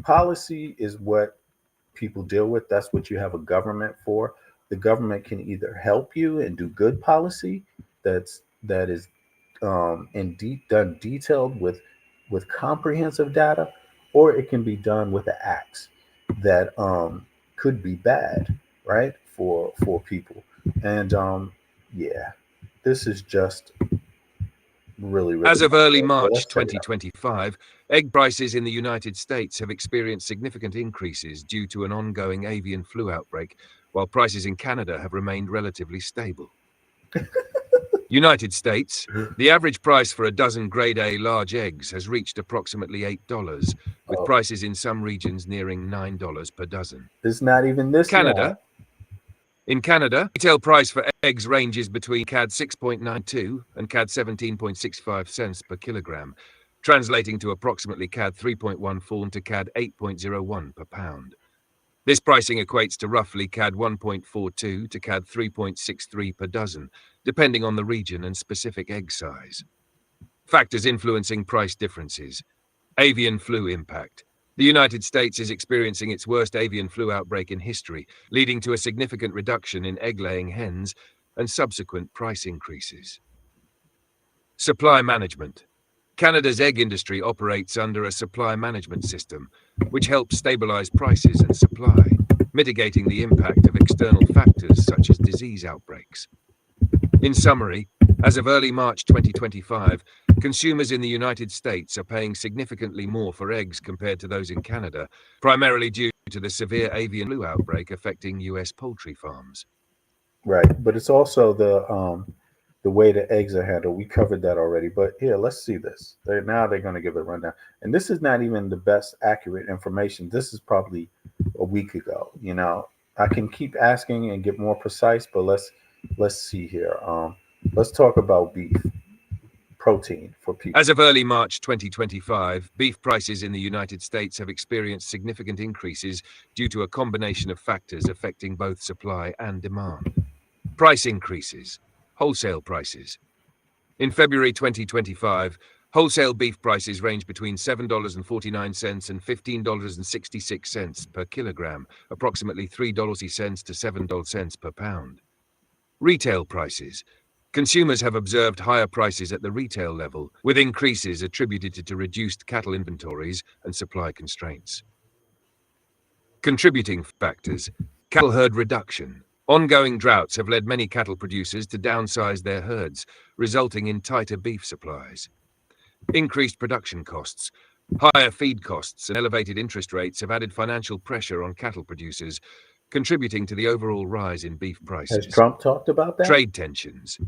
policy is what people deal with. That's what you have a government for. The government can either help you and do good policy that is done detailed with comprehensive data, or it can be done with the acts that could be bad, right, for people. And yeah, this is just really, really As of bad. early So March let's check it out. 2025, egg prices in the United States have experienced significant increases due to an ongoing avian flu outbreak, while prices in Canada have remained relatively stable. United States, the average price for a dozen grade A large eggs has reached approximately $8, with Oh, prices in some regions nearing $9 per dozen. it's not even this Canada, now. in Canada, retail price for eggs ranges between CAD 6.92 and CAD 17.65 cents per kilogram, translating to approximately CAD 3.14 to CAD 8.01 per pound. This pricing equates to roughly CAD 1.42 to CAD 3.63 per dozen, depending on the region and specific egg size. Factors influencing price differences. Avian flu impact. The United States is experiencing its worst avian flu outbreak in history, leading to a significant reduction in egg-laying hens and subsequent price increases. Supply management. Canada's egg industry operates under a supply management system, which helps stabilize prices and supply, mitigating the impact of external factors such as disease outbreaks. In summary, as of early March 2025, consumers in the United States are paying significantly more for eggs compared to those in Canada, primarily due to the severe avian flu outbreak affecting U.S. poultry farms. Right, but it's also the way the eggs are handled. We covered that already. But here, let's see this. Now they're going to give a rundown, and this is not even the best accurate information. This is probably a week ago. You know, I can keep asking and get more precise, but let's see here. Let's talk about beef protein for people. As of early March 2025, beef prices in the United States have experienced significant increases due to a combination of factors affecting both supply and demand. Price increases. Wholesale prices. In February 2025, wholesale beef prices range between $7.49 and $15.66 per kilogram, approximately $3.00 to $7 per pound. Retail prices. Consumers have observed higher prices at the retail level, with increases attributed to reduced cattle inventories and supply constraints. Contributing factors. Cattle herd reduction. Ongoing droughts have led many cattle producers to downsize their herds, resulting in tighter beef supplies. Increased production costs. Higher feed costs and elevated interest rates have added financial pressure on cattle producers, contributing to the overall rise in beef prices. Has Trump talked about that? Trade tensions.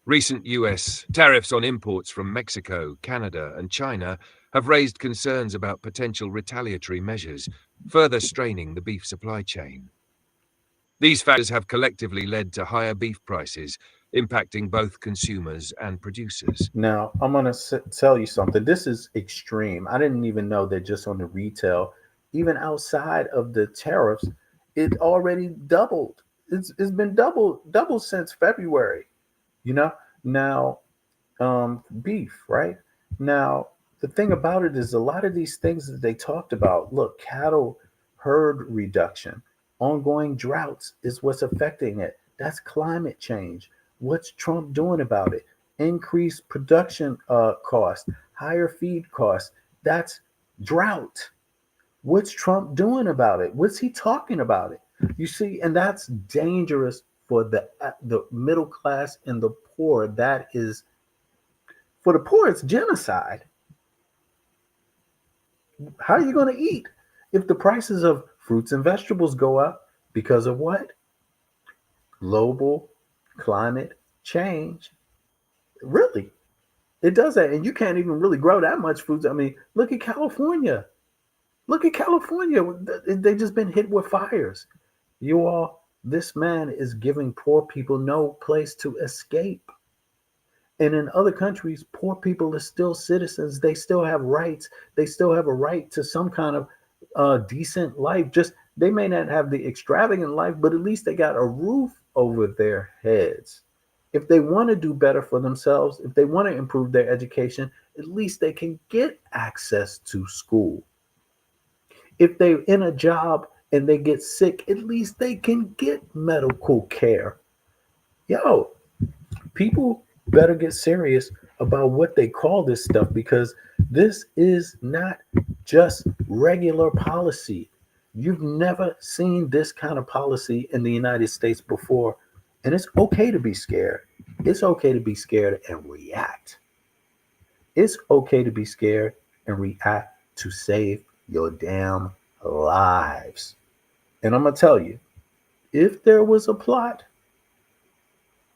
Recent U.S. tariffs on imports from Mexico, Canada, and China have raised concerns about potential retaliatory measures, further straining the beef supply chain. These factors have collectively led to higher beef prices, impacting both consumers and producers. Now, I'm going to tell you something. This is extreme. I didn't even know that just on the retail, even outside of the tariffs, it already doubled. It's been doubled since February. You know, now, beef, right? Now, the thing about it is a lot of these things that they talked about, look, cattle herd reduction, ongoing droughts is what's affecting it. That's climate change. What's Trump doing about it? Increased production costs, higher feed costs. That's drought. What's Trump doing about it? What's he talking about it? You see, and that's dangerous for the middle class and the poor. That is, for the poor, it's genocide. How are you going to eat if the prices of fruits and vegetables go up because of what? Global climate change. Really, it does that, and you can't even really grow that much fruits. I mean, look at California. Look at California. They've just been hit with fires. You all, this man is giving poor people no place to escape. And in other countries, poor people are still citizens. They still have rights. They still have a right to some kind of decent life. Just they may not have the extravagant life, but at least they got a roof over their heads. If they want to do better for themselves, if they want to improve their education, at least they can get access to school. If they're in a job and they get sick, at least they can get medical care. Yo, people better get serious about what they call this stuff, because this is not just regular policy. You've never seen this kind of policy in the United States before. And it's okay to be scared. It's okay to be scared and react. It's okay to be scared and react to save your damn lives. And I'm going to tell you, if there was a plot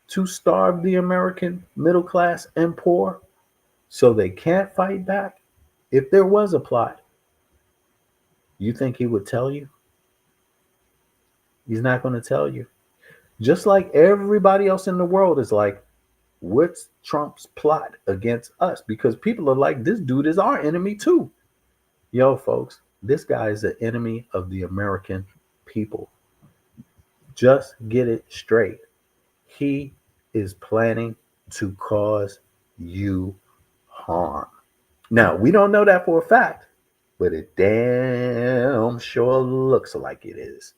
to starve the American middle class and poor so they can't fight back, if there was a plot, you think he would tell you? He's not going to tell you. Just like everybody else in the world is like, what's Trump's plot against us? Because people are like, this dude is our enemy too. Yo, folks, this guy is the enemy of the American people. Just get it straight. He is planning to cause you harm. Now, we don't know that for a fact, but it damn sure looks like it is.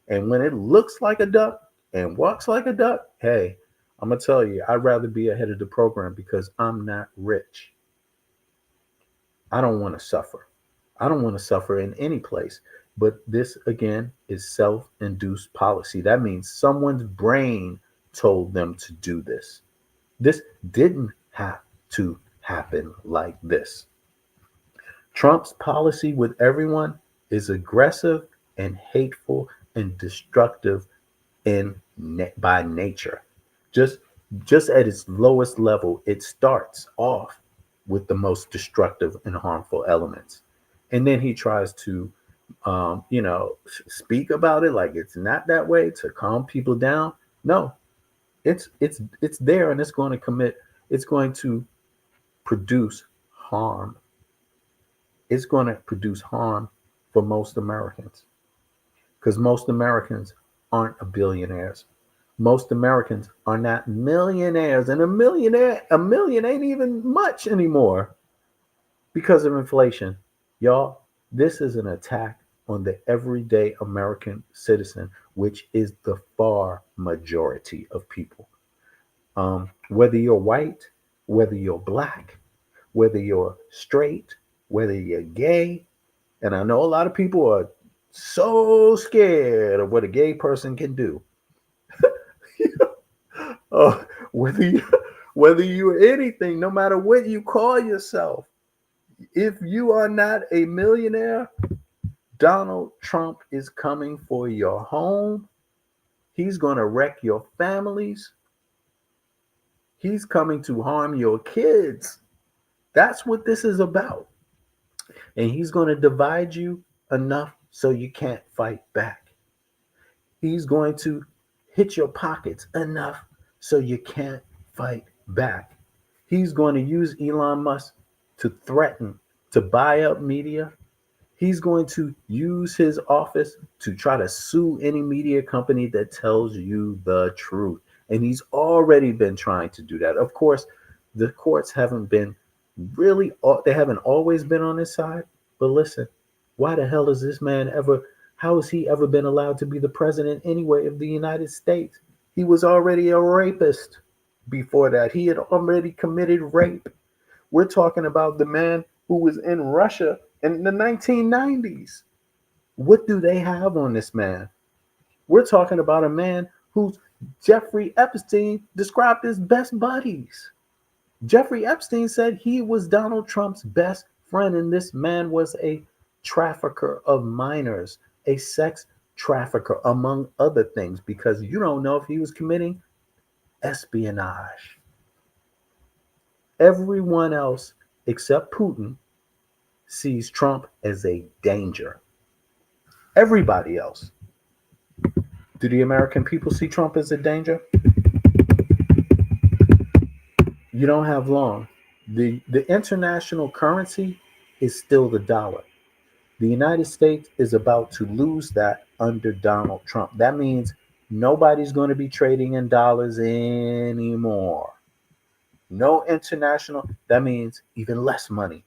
And when it looks like a duck and walks like a duck, hey, I'm going to tell you, I'd rather be ahead of the program because I'm not rich. I don't want to suffer. I don't want to suffer in any place. But this, again, is self-induced policy. That means someone's brain told them to do this. This didn't have to happen like this. Trump's policy with everyone is aggressive and hateful and destructive by nature. Just at its lowest level, it starts off with the most destructive and harmful elements. And then he tries to, speak about it like it's not that way to calm people down. No, it's there, and it's going to produce harm. It's going to produce harm for most Americans, because most Americans aren't billionaires. Most Americans are not millionaires, and a million ain't even much anymore because of inflation. Y'all, this is an attack on the everyday American citizen, which is the far majority of people. Whether you're white, whether you're black, whether you're straight, whether you're gay, and I know a lot of people are so scared of what a gay person can do. Whether you're anything, no matter what you call yourself, if you are not a millionaire, Donald Trump is coming for your home. He's going to wreck your families. He's coming to harm your kids. That's what this is about. And he's going to divide you enough so you can't fight back. He's going to hit your pockets enough so you can't fight back. He's going to use Elon Musk to threaten to buy up media. He's going to use his office to try to sue any media company that tells you the truth. And he's already been trying to do that. Of course, the courts haven't always been on his side. But listen, why the hell is this man how has he ever been allowed to be the president anyway of the United States? He was already a rapist before that. He had already committed rape. We're talking about the man who was in Russia in the 1990s. What do they have on this man? We're talking about a man who Jeffrey Epstein described as best buddies. Jeffrey Epstein said he was Donald Trump's best friend, and this man was a trafficker of minors, a sex trafficker, among other things, because you don't know if he was committing espionage. Everyone else except Putin sees Trump as a danger. Everybody else. Do the American people see Trump as a danger? You don't have long. The international currency is still the dollar. The United States is about to lose that under Donald Trump. That means nobody's going to be trading in dollars anymore. No international. That means even less money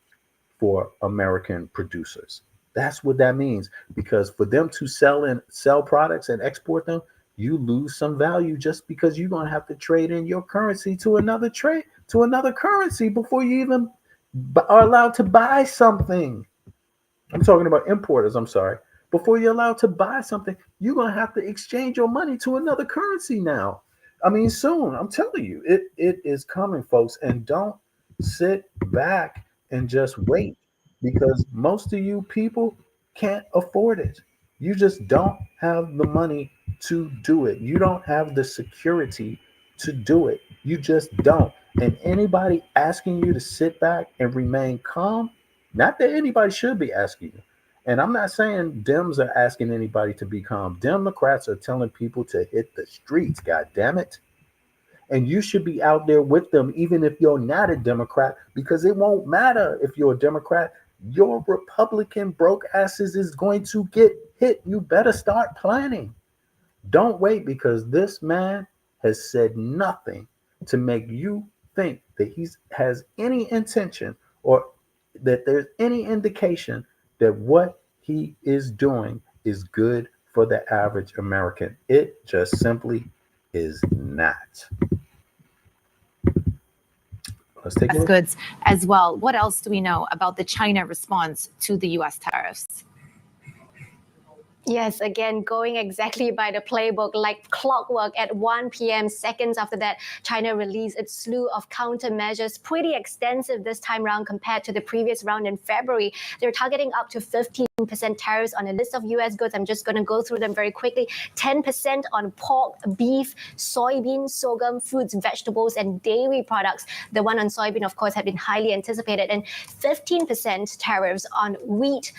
for American producers. That's what that means. Because for them to sell products and export them, you lose some value just because you're gonna have to trade in your currency to another currency before you even are allowed to buy something. I'm talking about importers. I'm sorry. Before you're allowed to buy something, you're gonna have to exchange your money to another currency now. I mean, soon. I'm telling you, it is coming, folks. And don't sit back and just wait, because most of you people can't afford it. You just don't have the money to do it. You don't have the security to do it. You just don't. And anybody asking you to sit back and remain calm, not that anybody should be asking you. And I'm not saying Dems are asking anybody to be calm. Democrats are telling people to hit the streets, God damn it. And you should be out there with them, even if you're not a Democrat, because it won't matter if you're a Democrat. Your Republican broke asses is going to get hit. You better start planning. Don't wait, because this man has said nothing to make you think that he has any intention or that there's any indication that what he is doing is good for the average American. It just simply is not. Let's take a look. Goods as well. What else do we know about the China response to the U.S. tariffs? Yes, again, going exactly by the playbook like clockwork. At 1 p.m., seconds after that, China released its slew of countermeasures, pretty extensive this time round compared to the previous round in February. They're targeting up to 15% tariffs on a list of U.S. goods. I'm just going to go through them very quickly. 10% on pork, beef, soybean, sorghum, fruits, vegetables, and dairy products. The one on soybean, of course, had been highly anticipated. And 15% tariffs on wheat,